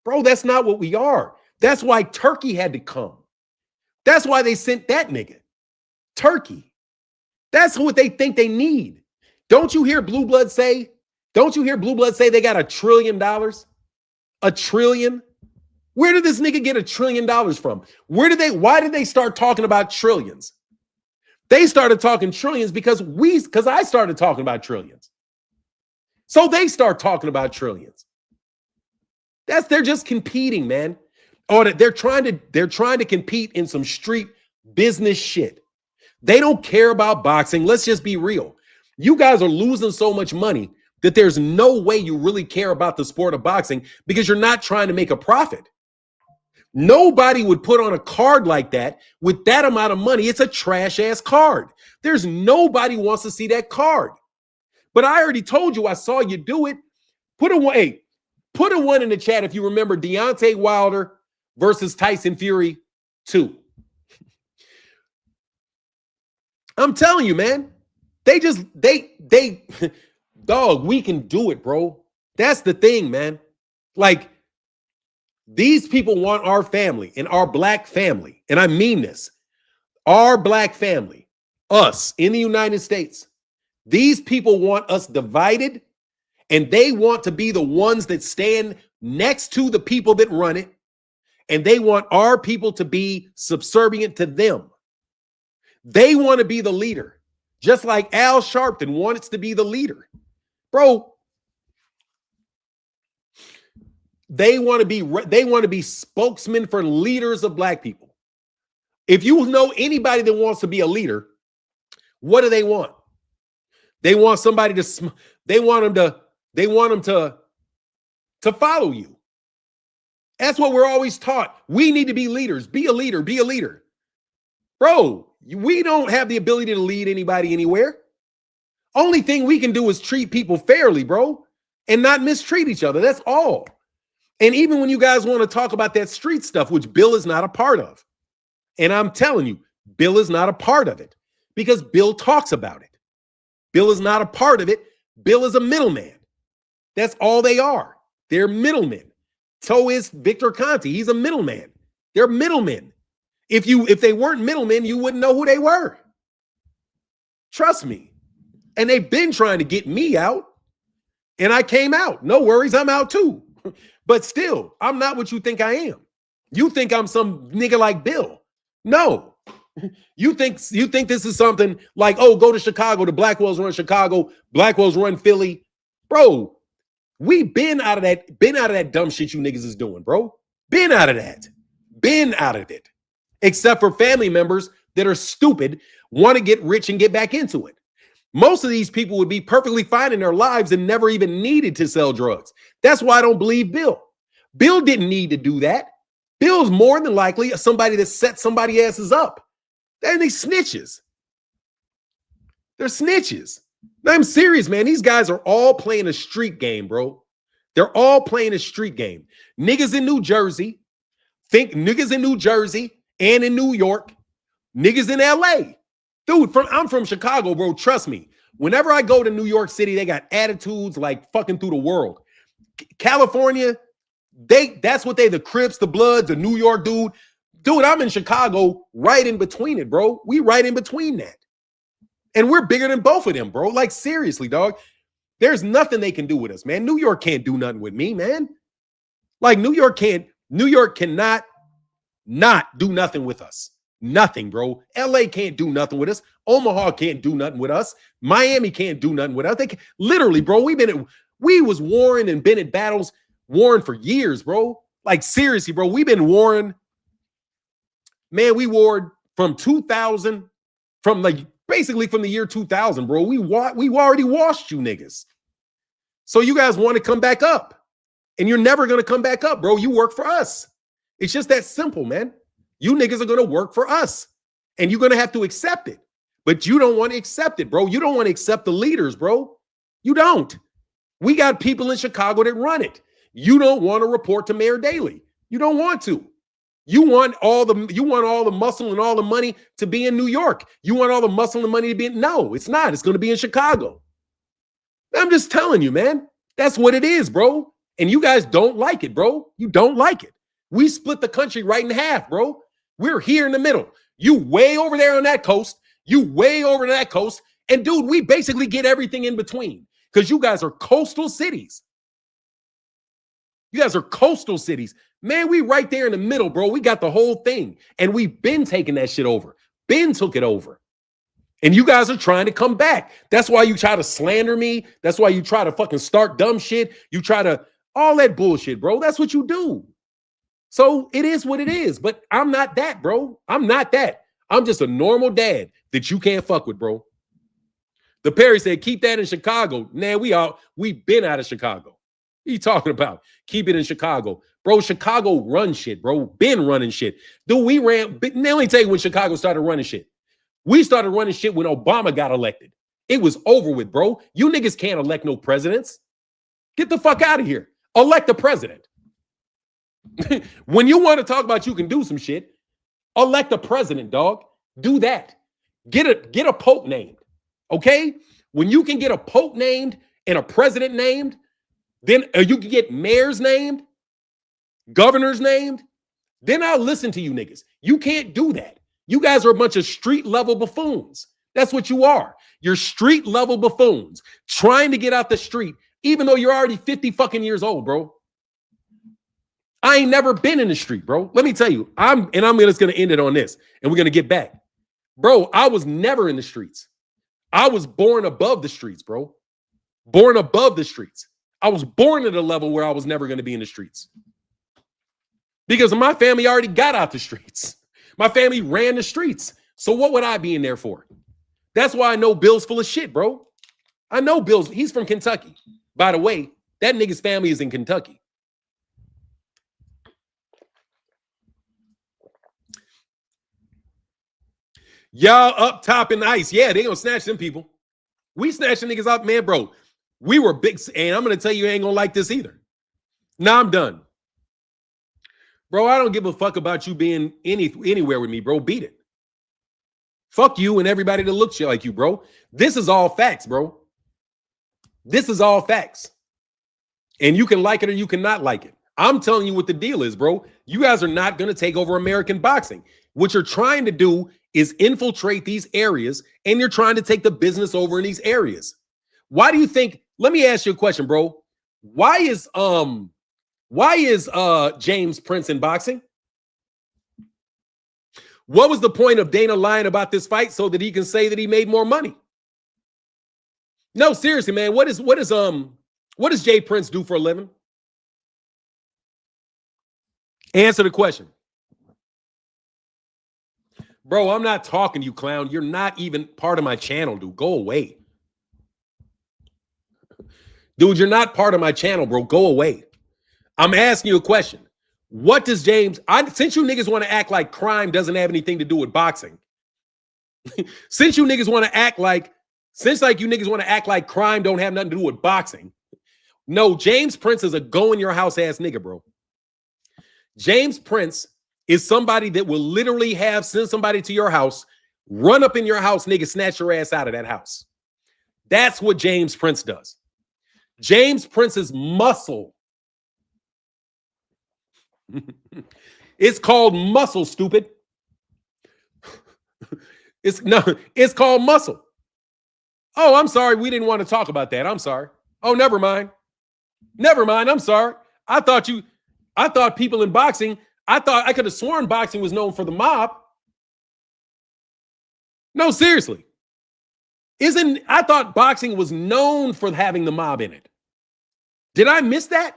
Bro, that's not what we are. That's why Turkey had to come. That's why they sent that nigga. Turkey. That's what they think they need. Don't you hear Blue Blood say they got $1 trillion? $1 trillion? Where did this nigga get $1 trillion from? Why did they start talking about trillions? They started talking trillions because I started talking about trillions. So they start talking about trillions. They're just competing, man. Or they're trying to compete in some street business shit. They don't care about boxing. Let's just be real. You guys are losing so much money that there's no way you really care about the sport of boxing because you're not trying to make a profit. Nobody would put on a card like that with that amount of money. It's a trash ass card. There's nobody wants to see that card. But I already told you, I saw you do it. Put a one in the chat if you remember Deontay Wilder versus Tyson Fury 2. I'm telling you, man, dog, we can do it, bro. That's the thing, man. Like, these people want our family and our black family. And I mean this, our black family, us in the United States. These people want us divided And they want to be the ones that stand next to the people that run it. And they want our people to be subservient to them. They want to be the leader, just like Al Sharpton wants to be the leader. Bro, they want to be spokesmen for leaders of black people. If you know anybody that wants to be a leader, what do they want? They want somebody to follow you. That's what we're always taught. We need to be leaders. Be a leader. Be a leader. Bro, we don't have the ability to lead anybody anywhere. Only thing we can do is treat people fairly, bro, and not mistreat each other. That's all. And even when you guys want to talk about that street stuff, which Bill is not a part of, and I'm telling you, Bill is not a part of it because Bill talks about it. Bill is not a part of it. Bill is a middleman. That's all they are. They're middlemen. So is Victor Conte. He's a middleman. They're middlemen. If they weren't middlemen, you wouldn't know who they were. Trust me. And they've been trying to get me out, and I came out. No worries, I'm out too. But still, I'm not what you think I am. You think I'm some nigga like Bill. No. You think this is something like, oh, go to Chicago. The Blackwells run Chicago. Blackwells run Philly. Bro, we been out of that dumb shit you niggas is doing, bro. Been out of that. Been out of it. Except for family members that are stupid, want to get rich and get back into it. Most of these people would be perfectly fine in their lives and never even needed to sell drugs. That's why I don't believe Bill. Bill didn't need to do that. Bill's more than likely somebody that set somebody else's up. And they snitches. They're snitches. I'm serious, man. These guys are all playing a street game, bro. They're all playing a street game. Niggas in New Jersey, and in New York, niggas in LA. Dude, I'm from Chicago, bro. Trust me. Whenever I go to New York City, they got attitudes like fucking through the world. California, that's what the Crips, the Bloods, the New York dude. Dude, I'm in Chicago right in between it, bro. We right in between that. And we're bigger than both of them, bro. Like, seriously, dog. There's nothing they can do with us, man. New York can't do nothing with me, man. Like, New York cannot not do nothing with us. Nothing, bro. LA can't do nothing with us. Omaha can't do nothing with us. Miami can't do nothing with us. Literally, bro, we was warring and been at battles, warring for years, bro. Like, seriously, bro, we've been warring. Man, we warred from 2000, basically from the year 2000, bro. We already washed you niggas. So you guys want to come back up. And you're never going to come back up, bro. You work for us. It's just that simple, man. You niggas are going to work for us. And you're going to have to accept it. But you don't want to accept it, bro. You don't want to accept the leaders, bro. You don't. We got people in Chicago that run it. You don't want to report to Mayor Daley. You don't want to. You want all the muscle and all the money to be in New York. You want all the muscle and money to be in. No, it's not. It's going to be in Chicago. I'm just telling you, man. That's what it is, bro. And you guys don't like it, bro. You don't like it. We split the country right in half, bro. We're here in the middle. You way over there on that coast. You way over to that coast. And dude, we basically get everything in between because you guys are coastal cities. You guys are coastal cities. Man, we right there in the middle, bro. We got the whole thing. And we've been taking that shit over. Ben took it over. And you guys are trying to come back. That's why you try to slander me. That's why you try to fucking start dumb shit. You try to, all that bullshit, bro. That's what you do. So it is what it is. But I'm not that, bro. I'm not that. I'm just a normal dad that you can't fuck with, bro. The Perry said, keep that in Chicago. Nah, we've been out of Chicago. What are you talking about? Keep it in Chicago. Bro, Chicago run shit, bro. Been running shit. Dude, let me tell you when Chicago started running shit. We started running shit when Obama got elected. It was over with, bro. You niggas can't elect no presidents. Get the fuck out of here. Elect a president. When you want to talk about you can do some shit, elect a president, dog. Do that. Get a pope named, okay? When you can get a pope named and a president named, then you can get mayors named, governors named, then I'll listen to you niggas. You can't do that. You guys are a bunch of street-level buffoons. That's what you are. You're street-level buffoons trying to get out the street. even though you're already 50 fucking years old, bro. I ain't never been in the street, bro. Let me tell you, I'm just gonna end it on this, and we're gonna get back. Bro, I was never in the streets. I was born above the streets, bro. Born above the streets. I was born at a level where I was never gonna be in the streets. Because my family already got out the streets. My family ran the streets. So what would I be in there for? That's why I know Bill's full of shit, bro. I know Bill's, he's from Kentucky. By the way, that nigga's family is in Kentucky. Y'all up top in the ice. Yeah, they gonna snatch them people. We snatching niggas up, man, bro. We were big, and I'm gonna tell you ain't gonna like this either. Now I'm done. Bro, I don't give a fuck about you being anywhere with me, bro. Beat it. Fuck you and everybody that looks like you, bro. This is all facts, bro. This is all facts. And you can like it or you cannot like it. I'm telling you what the deal is, bro. You guys are not going to take over American boxing. What you're trying to do is infiltrate these areas, and you're trying to take the business over in these areas. Why do you think, let me ask you a question, bro. Why is James Prince in boxing? What was the point of Dana lying about this fight so that he can say that he made more money? No, seriously, man. What does Jay Prince do for a living? Answer the question. Bro, I'm not talking to you, clown. You're not even part of my channel, dude. Go away. Dude, you're not part of my channel, bro. Go away. I'm asking you a question. What does James, since you niggas want to act like crime doesn't have anything to do with boxing, since you niggas want to act like, you niggas want to act like crime don't have nothing to do with boxing, no, James Prince is a go in your house ass nigga, bro. James Prince is somebody that will literally send somebody to your house, run up in your house, nigga, snatch your ass out of that house. That's what James Prince does. James Prince's muscle. It's called muscle, stupid. It's called muscle. Oh, I'm sorry. We didn't want to talk about that. I'm sorry. Oh, never mind. Never mind. I'm sorry. I thought people in boxing, I could have sworn boxing was known for the mob. No, seriously. I thought boxing was known for having the mob in it. Did I miss that?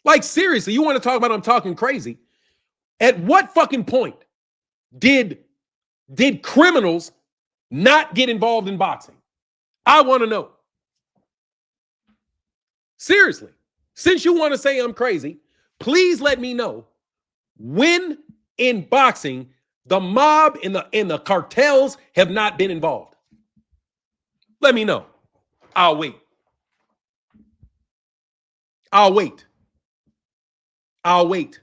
Like, seriously, you want to talk about I'm talking crazy? At what fucking point did criminals not get involved in boxing? I want to know. Seriously, since you want to say I'm crazy, please let me know when in boxing the mob and the cartels have not been involved. Let me know. I'll wait. I'll wait. I'll wait.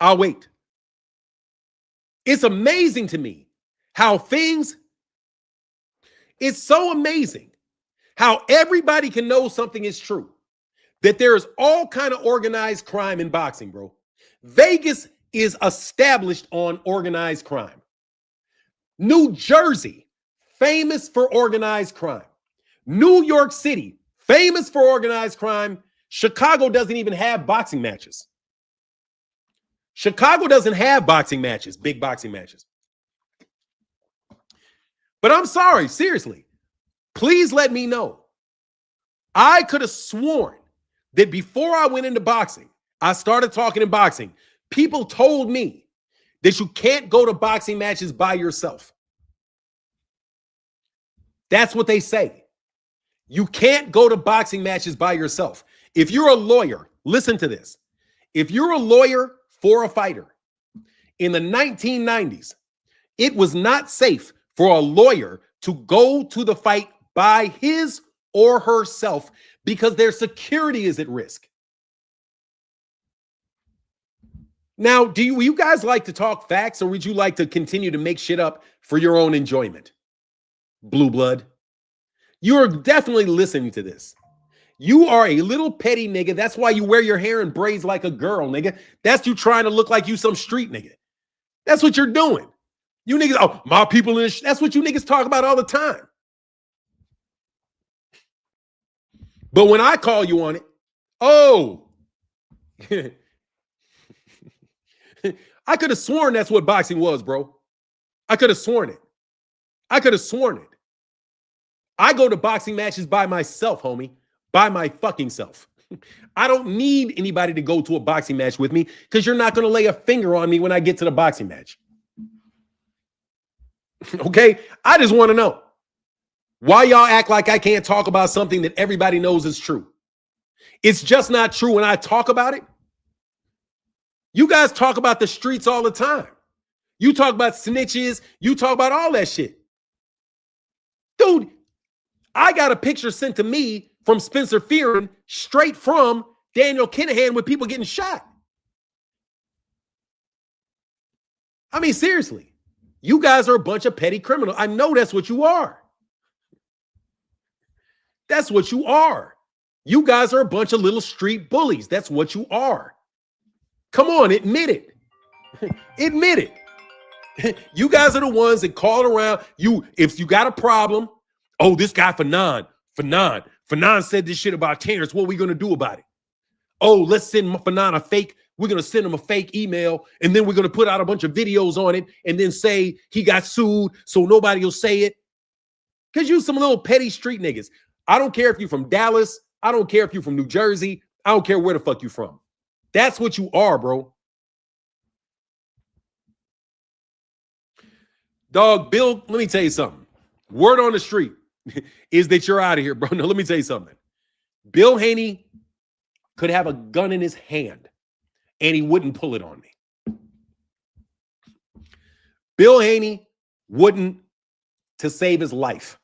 I'll wait. It's amazing to me how it's so amazing how everybody can know something is true, that there is all kind of organized crime in boxing, bro. Vegas is established on organized crime. New Jersey, famous for organized crime. New York City, famous for organized crime. Chicago doesn't even have boxing matches. Chicago doesn't have boxing matches, big boxing matches. But I'm sorry, seriously. Please let me know. I could have sworn that before I went into boxing, I started talking in boxing, people told me that you can't go to boxing matches by yourself. That's what they say. You can't go to boxing matches by yourself. If you're a lawyer, listen to this. If you're a lawyer for a fighter in the 1990s, it was not safe for a lawyer to go to the fight by his or herself because their security is at risk. Now, do you guys like to talk facts, or would you like to continue to make shit up for your own enjoyment? Blue blood. You're definitely listening to this. You are a little petty nigga. That's why you wear your hair in braids like a girl, nigga. That's you trying to look like you some street nigga. That's what you're doing. You niggas, oh, my people in this, that's what you niggas talk about all the time. But when I call you on it, oh, I could have sworn that's what boxing was, bro. I could have sworn it. I could have sworn it. I go to boxing matches by myself, homie. By my fucking self. I don't need anybody to go to a boxing match with me because you're not going to lay a finger on me when I get to the boxing match. Okay? I just want to know why y'all act like I can't talk about something that everybody knows is true. It's just not true when I talk about it. You guys talk about the streets all the time. You talk about snitches. You talk about all that shit. Dude, I got a picture sent to me from Spencer Fearon straight from Daniel Kinahan with people getting shot. I mean, seriously, you guys are a bunch of petty criminals. I know that's what you are. That's what you are. You guys are a bunch of little street bullies. That's what you are. Come on, admit it. Admit it. You guys are the ones that call around. If you got a problem, oh, this guy Fanon said this shit about Terence. What are we going to do about it? Oh, let's send Fanon a fake. We're going to send him a fake email, and then we're going to put out a bunch of videos on it and then say he got sued so nobody will say it. Because you some little petty street niggas. I don't care if you're from Dallas. I don't care if you're from New Jersey. I don't care where the fuck you from. That's what you are, bro. Dog, Bill, let me tell you something. Word on the street is that you're out of here, bro. No, let me tell you something. Bill Haney could have a gun in his hand and he wouldn't pull it on me. Bill Haney wouldn't to save his life.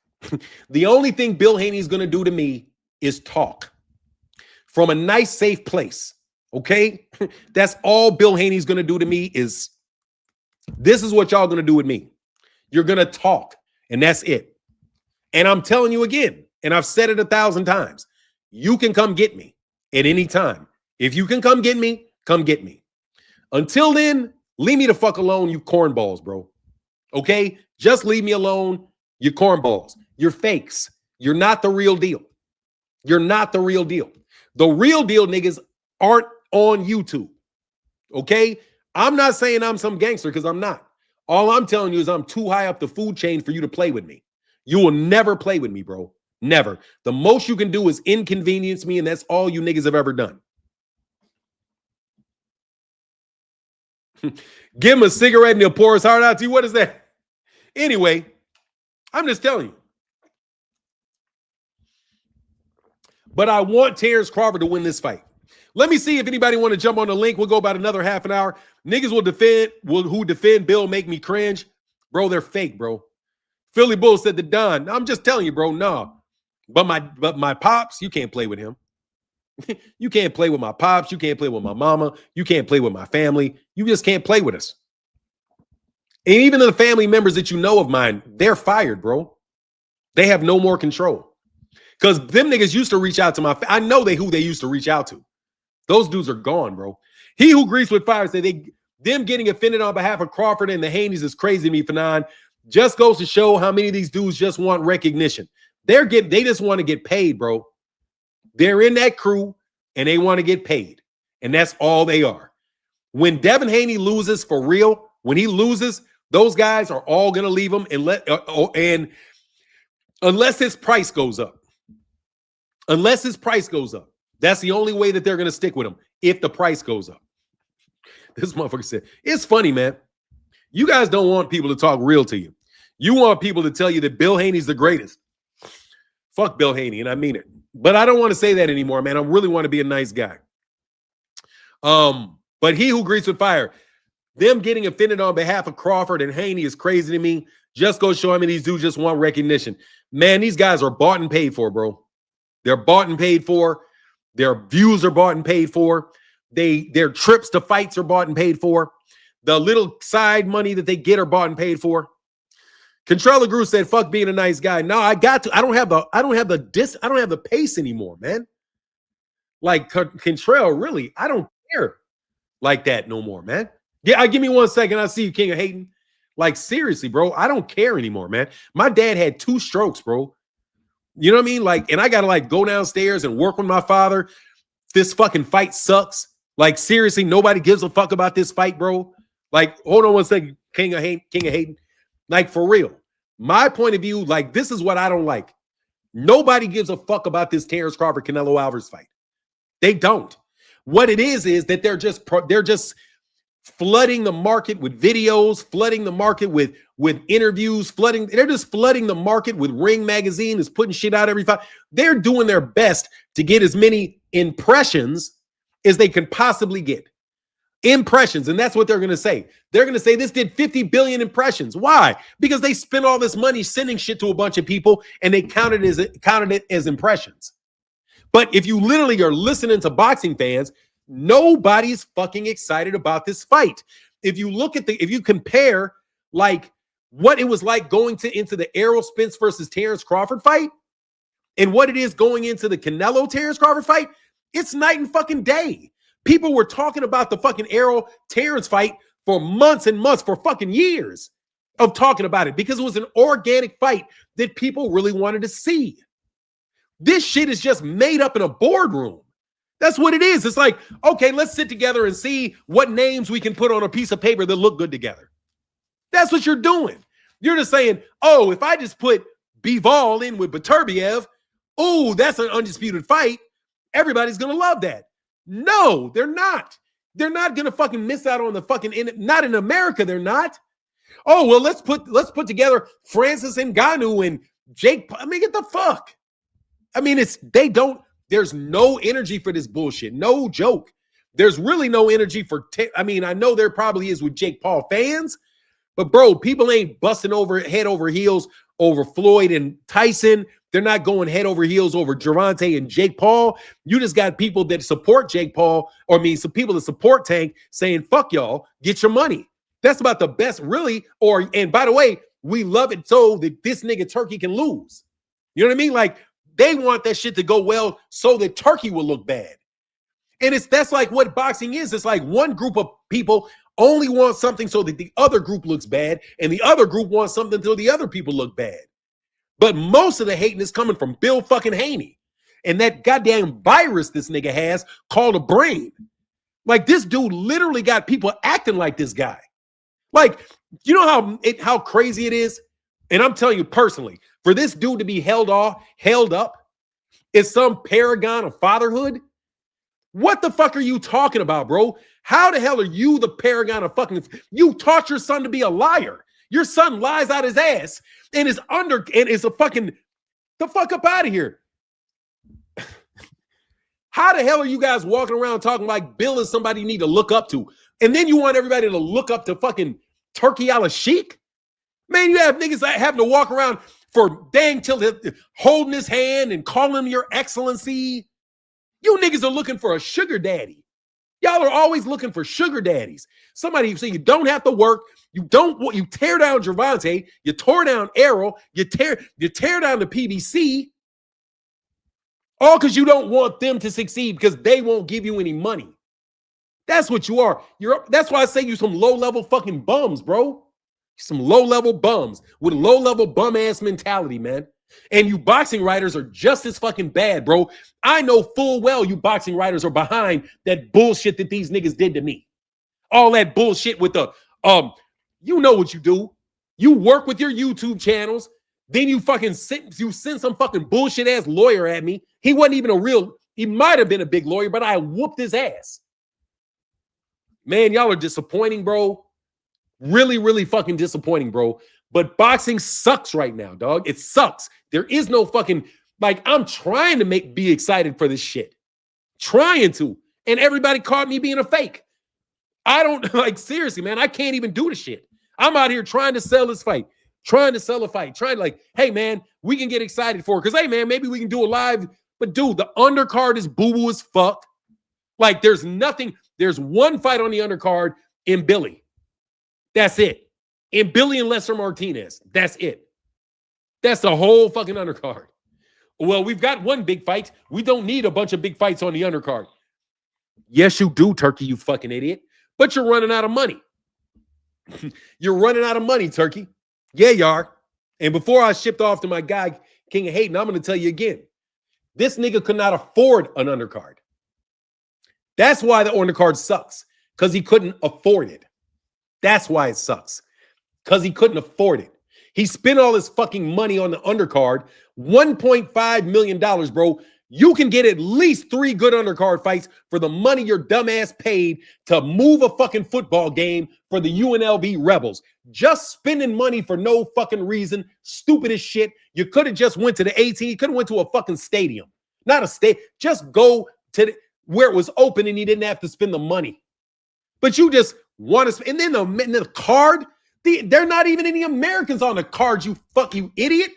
The only thing Bill Haney is going to do to me is talk from a nice, safe place. Okay? That's all Bill Haney's going to do to me is this is what y'all going to do with me. You're going to talk, and that's it. And I'm telling you again, and I've said it 1,000 times, you can come get me at any time. If you can come get me, come get me. Until then, leave me the fuck alone, you cornballs, bro. Okay? Just leave me alone, you cornballs. You're fakes. You're not the real deal. You're not the real deal. The real deal niggas aren't on YouTube. Okay? I'm not saying I'm some gangster because I'm not. All I'm telling you is I'm too high up the food chain for you to play with me. You will never play with me, bro. Never. The most you can do is inconvenience me, and that's all you niggas have ever done. Give him a cigarette and he'll pour his heart out to you. What is that? Anyway, I'm just telling you. But I want Terence Crawford to win this fight. Let me see if anybody want to jump on the link. We'll go about another half an hour. Niggas who defend Bill make me cringe. Bro, they're fake, bro. Philly Bull said to Don, I'm just telling you, bro, no. But my pops, you can't play with him. You can't play with my pops. You can't play with my mama. You can't play with my family. You just can't play with us. And even the family members that you know of mine, they're fired, bro. They have no more control. Because them niggas used to reach out to I know who they used to reach out to. Those dudes are gone, bro. He who greets with fire said them getting offended on behalf of Crawford and the Haneys is crazy to me, Fanon. Just goes to show how many of these dudes just want recognition. They just want to get paid, bro. They're in that crew and they want to get paid. And that's all they are. When Devin Haney loses for real, when he loses, those guys are all going to leave him and unless his price goes up. Unless his price goes up. That's the only way that they're going to stick with him, if the price goes up. This motherfucker said, it's funny, man. You guys don't want people to talk real to you. You want people to tell you that Bill Haney's the greatest. Fuck Bill Haney, and I mean it. But I don't want to say that anymore, man. I really want to be a nice guy. But he who greets with fire, them getting offended on behalf of Crawford and Haney is crazy to me. Just go show him these dudes just want recognition. Man, these guys are bought and paid for, bro. They're bought and paid for. Their views are bought and paid for. Their trips to fights are bought and paid for. The little side money that they get are bought and paid for. Controller Gru said, fuck being a nice guy. No, I got to. I don't have the pace anymore, man. Like Contrell, really, I don't care like that no more, man. Yeah, give me 1 second. I see you, King of Hating. Like, seriously, bro, I don't care anymore, man. My dad had 2 strokes, bro. You know what I mean? Like, and I got to like go downstairs and work with my father. This fucking fight sucks. Like, seriously, nobody gives a fuck about this fight, bro. Like, hold on one second, King of Hayden. Like, for real. My point of view, like, this is what I don't like. Nobody gives a fuck about this Terence Crawford Canelo Alvarez fight. They don't. What it is that they're just flooding the market with videos, flooding the market with interviews, they're just flooding the market with Ring Magazine is putting shit out every fight. They're doing their best to get as many impressions as they can possibly get. Impressions, and that's what they're going to say. They're going to say this did 50 billion impressions. Why? Because they spent all this money sending shit to a bunch of people and they counted it as impressions. But if you literally are listening to boxing fans, nobody's fucking excited about this fight. If you compare like what it was like going into the Errol Spence versus Terence Crawford fight and what it is going into the Canelo Terence Crawford fight, it's night and fucking day. People were talking about the fucking Errol Terence fight for months and months, for fucking years of talking about it because it was an organic fight that people really wanted to see. This shit is just made up in a boardroom. That's what it is. It's like, okay, let's sit together and see what names we can put on a piece of paper that look good together. That's what you're doing. You're just saying, oh, if I just put Bivol in with Beterbiev, oh, that's an undisputed fight. Everybody's going to love that. No, they're not. They're not going to fucking miss out on the fucking, not in America, they're not. Oh, well, let's put together Francis Ngannou and Jake. I mean, get the fuck. I mean, there's no energy for this bullshit. No joke. There's really no energy for, I mean, I know there probably is with Jake Paul fans, but bro, people ain't busting head over heels over Floyd and Tyson. They're not going head over heels over Gervonta and Jake Paul. You just got people that support Jake Paul, some people that support Tank saying, fuck y'all, get your money. That's about the best, really. And by the way, we love it so that this nigga Turkey can lose. You know what I mean? Like, they want that shit to go well so that Turkey will look bad. And that's like what boxing is. It's like one group of people only want something so that the other group looks bad, and the other group wants something so the other people look bad. But most of the hating is coming from Bill fucking Haney and that goddamn virus this nigga has called a brain. Like, this dude literally got people acting like this guy. Like, you know how crazy it is? And I'm telling you personally, for this dude to be held up is some paragon of fatherhood. What the fuck are you talking about, bro? How the hell are you the paragon of fucking? You taught your son to be a liar. Your son lies out his ass and is a fucking, the fuck up out of here. How the hell are you guys walking around talking like Bill is somebody you need to look up to? And then you want everybody to look up to fucking Turkey al-Sheikh? Man, you have niggas having to walk around for dang till holding his hand and calling him your excellency. You niggas are looking for a sugar daddy. Y'all are always looking for sugar daddies. Somebody so you don't have to work. You tear down Gervonta, you tore down Errol, you tear down the PBC, all because you don't want them to succeed because they won't give you any money. That's what you are. That's why I say you some low-level fucking bums, bro. Some low-level bums with a low-level bum-ass mentality, man. And you boxing writers are just as fucking bad, bro. I know full well you boxing writers are behind that bullshit that these niggas did to me. All that bullshit with the, you know what you do. You work with your YouTube channels. Then you send some fucking bullshit-ass lawyer at me. He wasn't even he might have been a big lawyer, but I whooped his ass. Man, y'all are disappointing, bro. Really, really fucking disappointing, bro. But boxing sucks right now, dog. It sucks. There is no fucking, like, I'm trying to be excited for this shit. Trying to. And everybody caught me being a fake. I don't, like, seriously, man, I can't even do the shit. I'm out here trying to sell this fight. Trying to sell a fight. Trying to, like, hey, man, we can get excited for it. Because, hey, man, maybe we can do a live. But, dude, the undercard is boo-boo as fuck. Like, there's nothing. There's one fight on the undercard in Billy. That's it. And Billy and Lester Martinez. That's it. That's the whole fucking undercard. Well, we've got one big fight. We don't need a bunch of big fights on the undercard. Yes, you do, Turkey, you fucking idiot. But you're running out of money. You're running out of money, Turkey. Yeah, you are. And before I shipped off to my guy, King of Hate, and I'm going to tell you again. This nigga could not afford an undercard. That's why the undercard sucks, because he couldn't afford it. That's why it sucks, because he couldn't afford it. He spent all his fucking money on the undercard, $1.5 million, bro. You can get at least 3 good undercard fights for the money your dumbass paid to move a fucking football game for the UNLV Rebels. Just spending money for no fucking reason. Stupid as shit. You could have just went to the 18. You could have went to a fucking stadium. Not a state. Just go to where it was open and you didn't have to spend the money. But you just want to. And then the card, they're not even any Americans on the card, you idiot.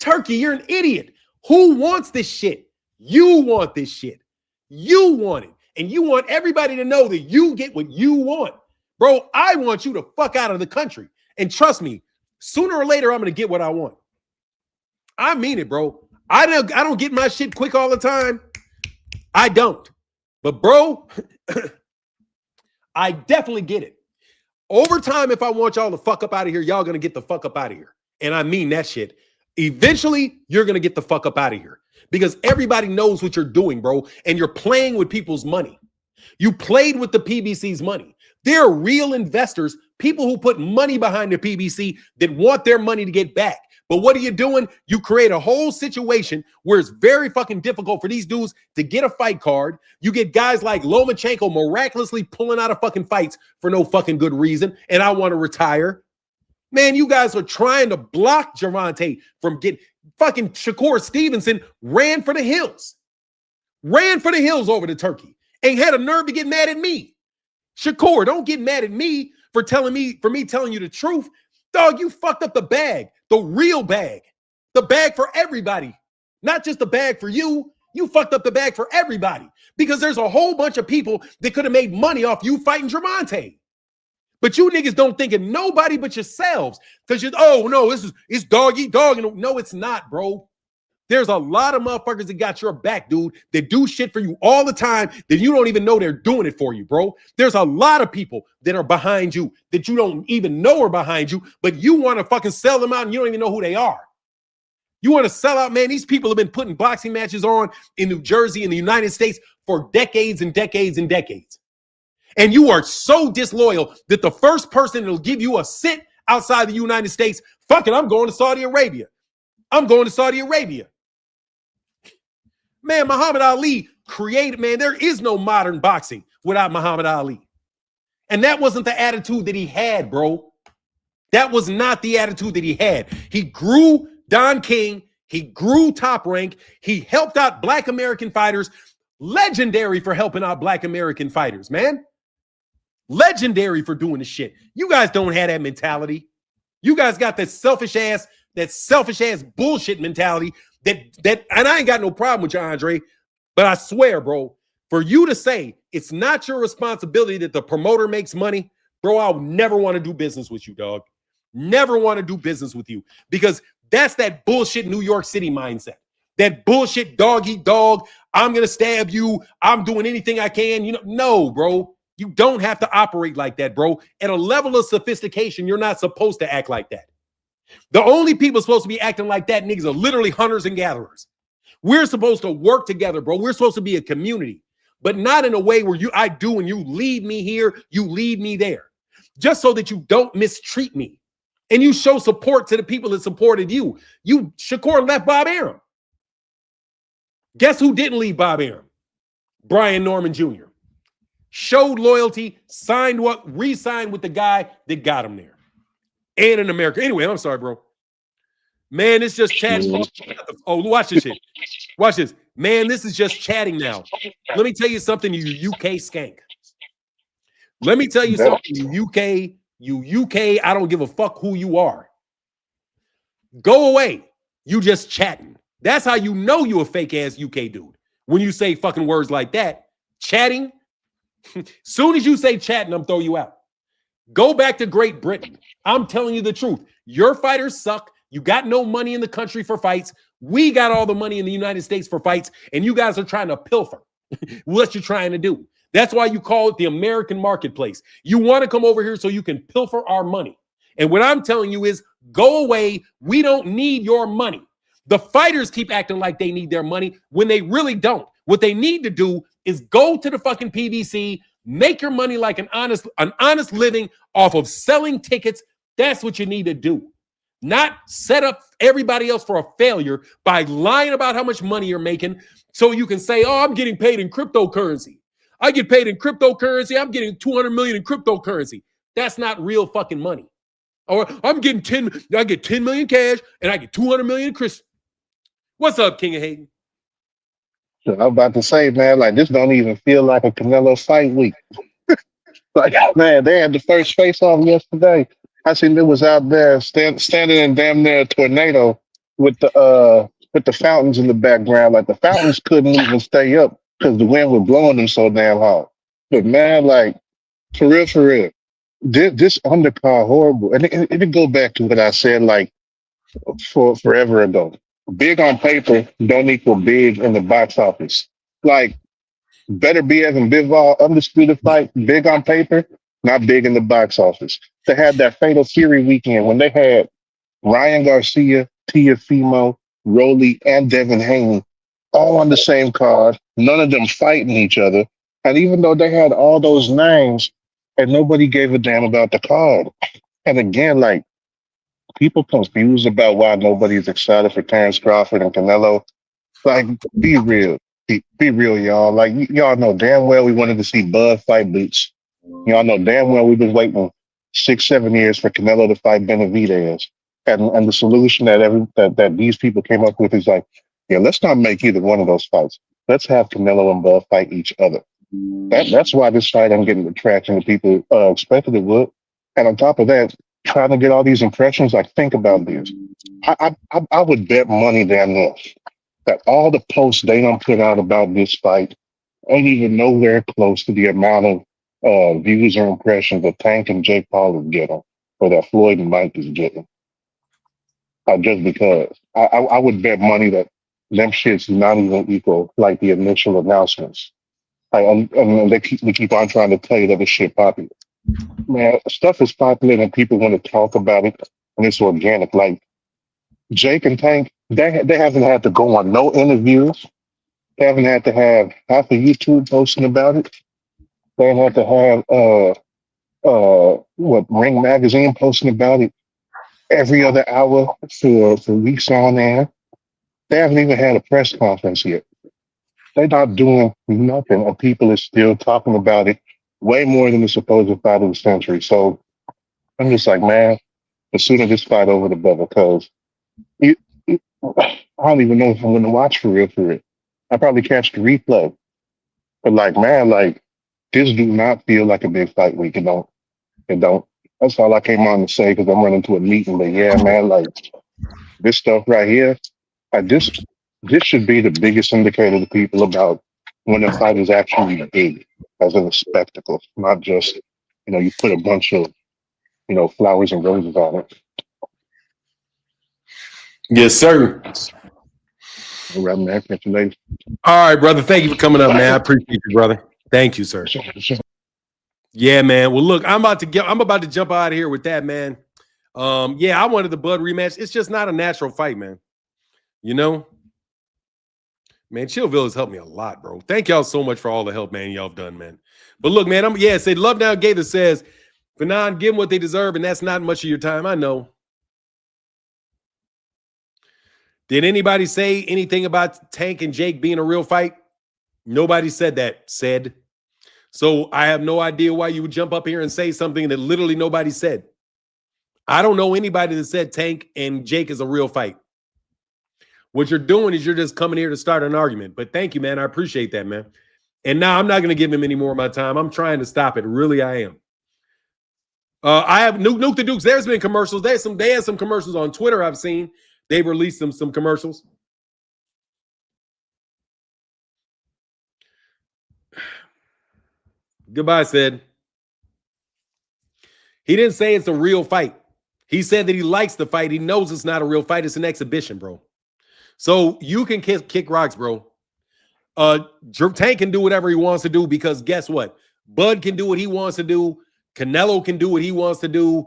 Turkey, you're an idiot. Who wants this shit? You want this shit. You want it. And you want everybody to know that you get what you want. Bro, I want you to fuck out of the country. And trust me, sooner or later, I'm going to get what I want. I mean it, bro. I don't get my shit quick all the time. I don't. But, bro, I definitely get it. Over time, if I want y'all to fuck up out of here, y'all going to get the fuck up out of here. And I mean that shit. Eventually, you're going to get the fuck up out of here because everybody knows what you're doing, bro. And you're playing with people's money. You played with the PBC's money. There are real investors, people who put money behind the PBC that want their money to get back. But what are you doing? You create a whole situation where it's very fucking difficult for these dudes to get a fight card. You get guys like Lomachenko miraculously pulling out of fucking fights for no fucking good reason. And I want to retire. Man, you guys are trying to block Gervonta from getting fucking Shakur Stevenson ran for the hills. Ran for the hills over to Turkey. And had a nerve to get mad at me. Shakur, don't get mad at me for me telling you the truth. Dog, you fucked up the bag. The real bag. The bag for everybody. Not just the bag for you. You fucked up the bag for everybody. Because there's a whole bunch of people that could have made money off you fighting Gervonta. But you niggas don't think of nobody but yourselves. Because oh no, it's dog eat dog. No, it's not, bro. There's a lot of motherfuckers that got your back, dude, that do shit for you all the time that you don't even know they're doing it for you, bro. There's a lot of people that are behind you that you don't even know are behind you, but you want to fucking sell them out and you don't even know who they are. You want to sell out, man. These people have been putting boxing matches on in New Jersey and the United States for decades and decades and decades. And you are so disloyal that the first person that'll give you a sit outside the United States, fuck it, I'm going to Saudi Arabia. I'm going to Saudi Arabia. Man, Muhammad Ali created, man, there is no modern boxing without Muhammad Ali. And that wasn't the attitude that he had, bro. That was not the attitude that he had. He grew Don King. He grew Top Rank. He helped out Black American fighters. Legendary for helping out Black American fighters, man. Legendary for doing the shit. You guys don't have that mentality. You guys got that selfish ass bullshit mentality that and I ain't got no problem with you, Andre, but I swear, bro, for you to say it's not your responsibility that the promoter makes money, bro, I'll never want to do business with you, dog. Never want to do business with you because that's that bullshit New York City mindset. That bullshit dog eat dog. I'm going to stab you. I'm doing anything I can. You know, no, bro. You don't have to operate like that, bro. At a level of sophistication, you're not supposed to act like that. The only people supposed to be acting like that niggas are literally hunters and gatherers. We're supposed to work together, bro. We're supposed to be a community, but not in a way where I do and you lead me here, you lead me there, just so that you don't mistreat me. And you show support to the people that supported you. Shakur left Bob Arum. Guess who didn't leave Bob Arum? Brian Norman Jr. Showed loyalty, re-signed with the guy that got him there. And in America. Anyway, I'm sorry, bro. Man, it's just chatting. Oh, watch this shit. Watch this. Man, this is just chatting now. Let me tell you something, you UK skank. Let me tell you something, you UK, I don't give a fuck who you are. Go away. You just chatting. That's how you know you a fake-ass UK dude. When you say fucking words like that, chatting. Soon as you say chatting, I'm throw you out. Go back to Great Britain. I'm telling you the truth. Your fighters suck. You got no money in the country for fights. We got all the money in the United States for fights, and you guys are trying to pilfer. What you're trying to do. That's why you call it the American marketplace. You want to come over here so you can pilfer our money. And what I'm telling you is go away. We don't need your money. The fighters keep acting like they need their money when they really don't. What they need to do is go to the fucking PBC, make your money like an honest living off of selling tickets. That's what you need to do. Not set up everybody else for a failure by lying about how much money you're making so you can say, oh, I'm getting paid in cryptocurrency. I get paid in cryptocurrency. I'm getting 200 million in cryptocurrency. That's not real fucking money. Or I'm getting 10, I get 10 million cash and I get 200 million in Chris. What's up, King of Hayden? So I'm about to say, man, like this don't even feel like a Canelo fight week. Like, man, they had the first face off yesterday. I seen it was out there standing in damn near a tornado with the fountains in the background. Like the fountains couldn't even stay up because the wind was blowing them so damn hard. But man, like for real, this undercard horrible. And it go back to what I said like for forever ago. Big on paper don't equal big in the box office. Like Better be as in Bivol, undisputed fight, big on paper, not big in the box office. They had that Fatal Fury weekend when they had Ryan Garcia, Tiafimo, Rolly, and Devin Haney all on the same card, none of them fighting each other. And even though they had all those names, and nobody gave a damn about the card. And again, like people confused about why nobody's excited for Terence Crawford and Canelo. Like, be real. Be real, y'all. Like, y'all know damn well we wanted to see Bud fight Boots. Y'all know damn well we've been waiting 6, 7 years for Canelo to fight Benavidez. And the solution that these people came up with is like, yeah, let's not make either one of those fights. Let's have Canelo and Bud fight each other. That's why this fight I'm getting the traction that people expected it would. And on top of that, trying to get all these impressions, like think about this. I would bet money damn near that all the posts they don't put out about this fight ain't even nowhere close to the amount of views or impressions that Tank and Jake Paul is getting, or that Floyd and Mike is getting. Just because I would bet money that them shits not even equal like the initial announcements. And they keep on trying to tell you that this shit popular. Man, stuff is popular and people want to talk about it and it's organic. Like Jake and Tank, they haven't had to go on no interviews. They haven't had to have half of YouTube posting about it. They haven't had to have what Ring Magazine posting about it every other hour for weeks on end. They haven't even had a press conference yet. They're not doing nothing, and people are still talking about it way more than the supposed fight of the century. So I'm just like, man, the sooner this fight over, the better. Because I don't even know if I'm going to watch for real for it. I probably catch the replay, but like, man, like this do not feel like a big fight week. It don't. It don't. That's all I came on to say because I'm running to a meeting. But yeah, man, like this stuff right here, this should be the biggest indicator to people about when a fight is actually big, as in a spectacle, not just you put a bunch of flowers and roses on it. Yes, sir. All right, man. Catch you later. All right, brother. Thank you for coming up, man. I appreciate you, brother. Thank you, sir. Yeah, man. Well, look, I'm about to jump out of here with that, man. Yeah, I wanted the Bud rematch. It's just not a natural fight, man. Man, Chillville has helped me a lot, bro. Thank y'all so much for all the help, man. Y'all have done, man. But look, man, say Love Down Gator says, Fanon, give them what they deserve, and that's not much of your time. I know. Did anybody say anything about Tank and Jake being a real fight? Nobody said that. So I have no idea why you would jump up here and say something that literally nobody said. I don't know anybody that said Tank and Jake is a real fight. What you're doing is you're just coming here to start an argument. But thank you, man. I appreciate that, man. And now I'm not going to give him any more of my time. I'm trying to stop it. Really, I am. I have Nuke the Dukes. There's been commercials. They had some commercials on Twitter I've seen. They've released some commercials. Goodbye, Sid. He didn't say it's a real fight. He said that he likes the fight. He knows it's not a real fight. It's an exhibition, bro. So you can kick rocks, bro. Tank can do whatever he wants to do because guess what? Bud can do what he wants to do. Canelo can do what he wants to do.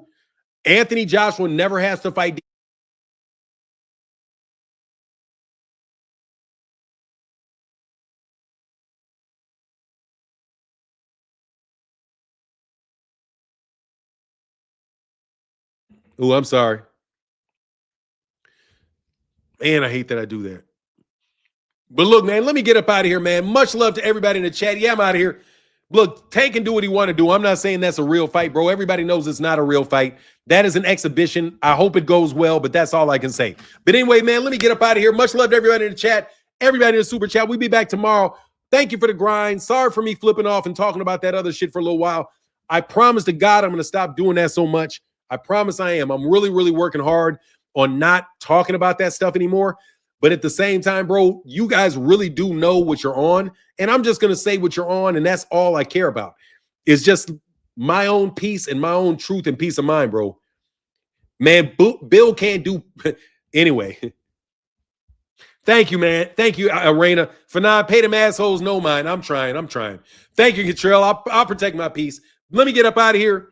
Anthony Joshua never has to fight Oh, I'm sorry. Man, I hate that I do that. But look, man, let me get up out of here, man. Much love to everybody in the chat. Yeah, I'm out of here. Look, Tank can do what he want to do. I'm not saying that's a real fight, bro. Everybody knows it's not a real fight. That is an exhibition. I hope it goes well, but that's all I can say. But anyway, man, let me get up out of here. Much love to everybody in the chat, everybody in the super chat. We'll be back tomorrow. Thank you for the grind. Sorry for me flipping off and talking about that other shit for a little while. I promise to God I'm going to stop doing that so much. I promise I am. I'm really, really working hard on not talking about that stuff anymore. But at the same time, bro, you guys really do know what you're on. And I'm just going to say what you're on. And that's all I care about. It's just my own peace and my own truth and peace of mind, bro. Man, Bill can't do anyway. Thank you, man. Thank you, Arena. For now, pay them assholes no mind. I'm trying. Thank you, Catrell. I'll protect my peace. Let me get up out of here.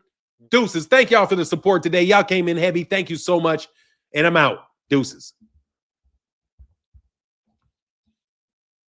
Deuces. Thank y'all for the support today. Y'all came in heavy. Thank you so much. And I'm out. Deuces.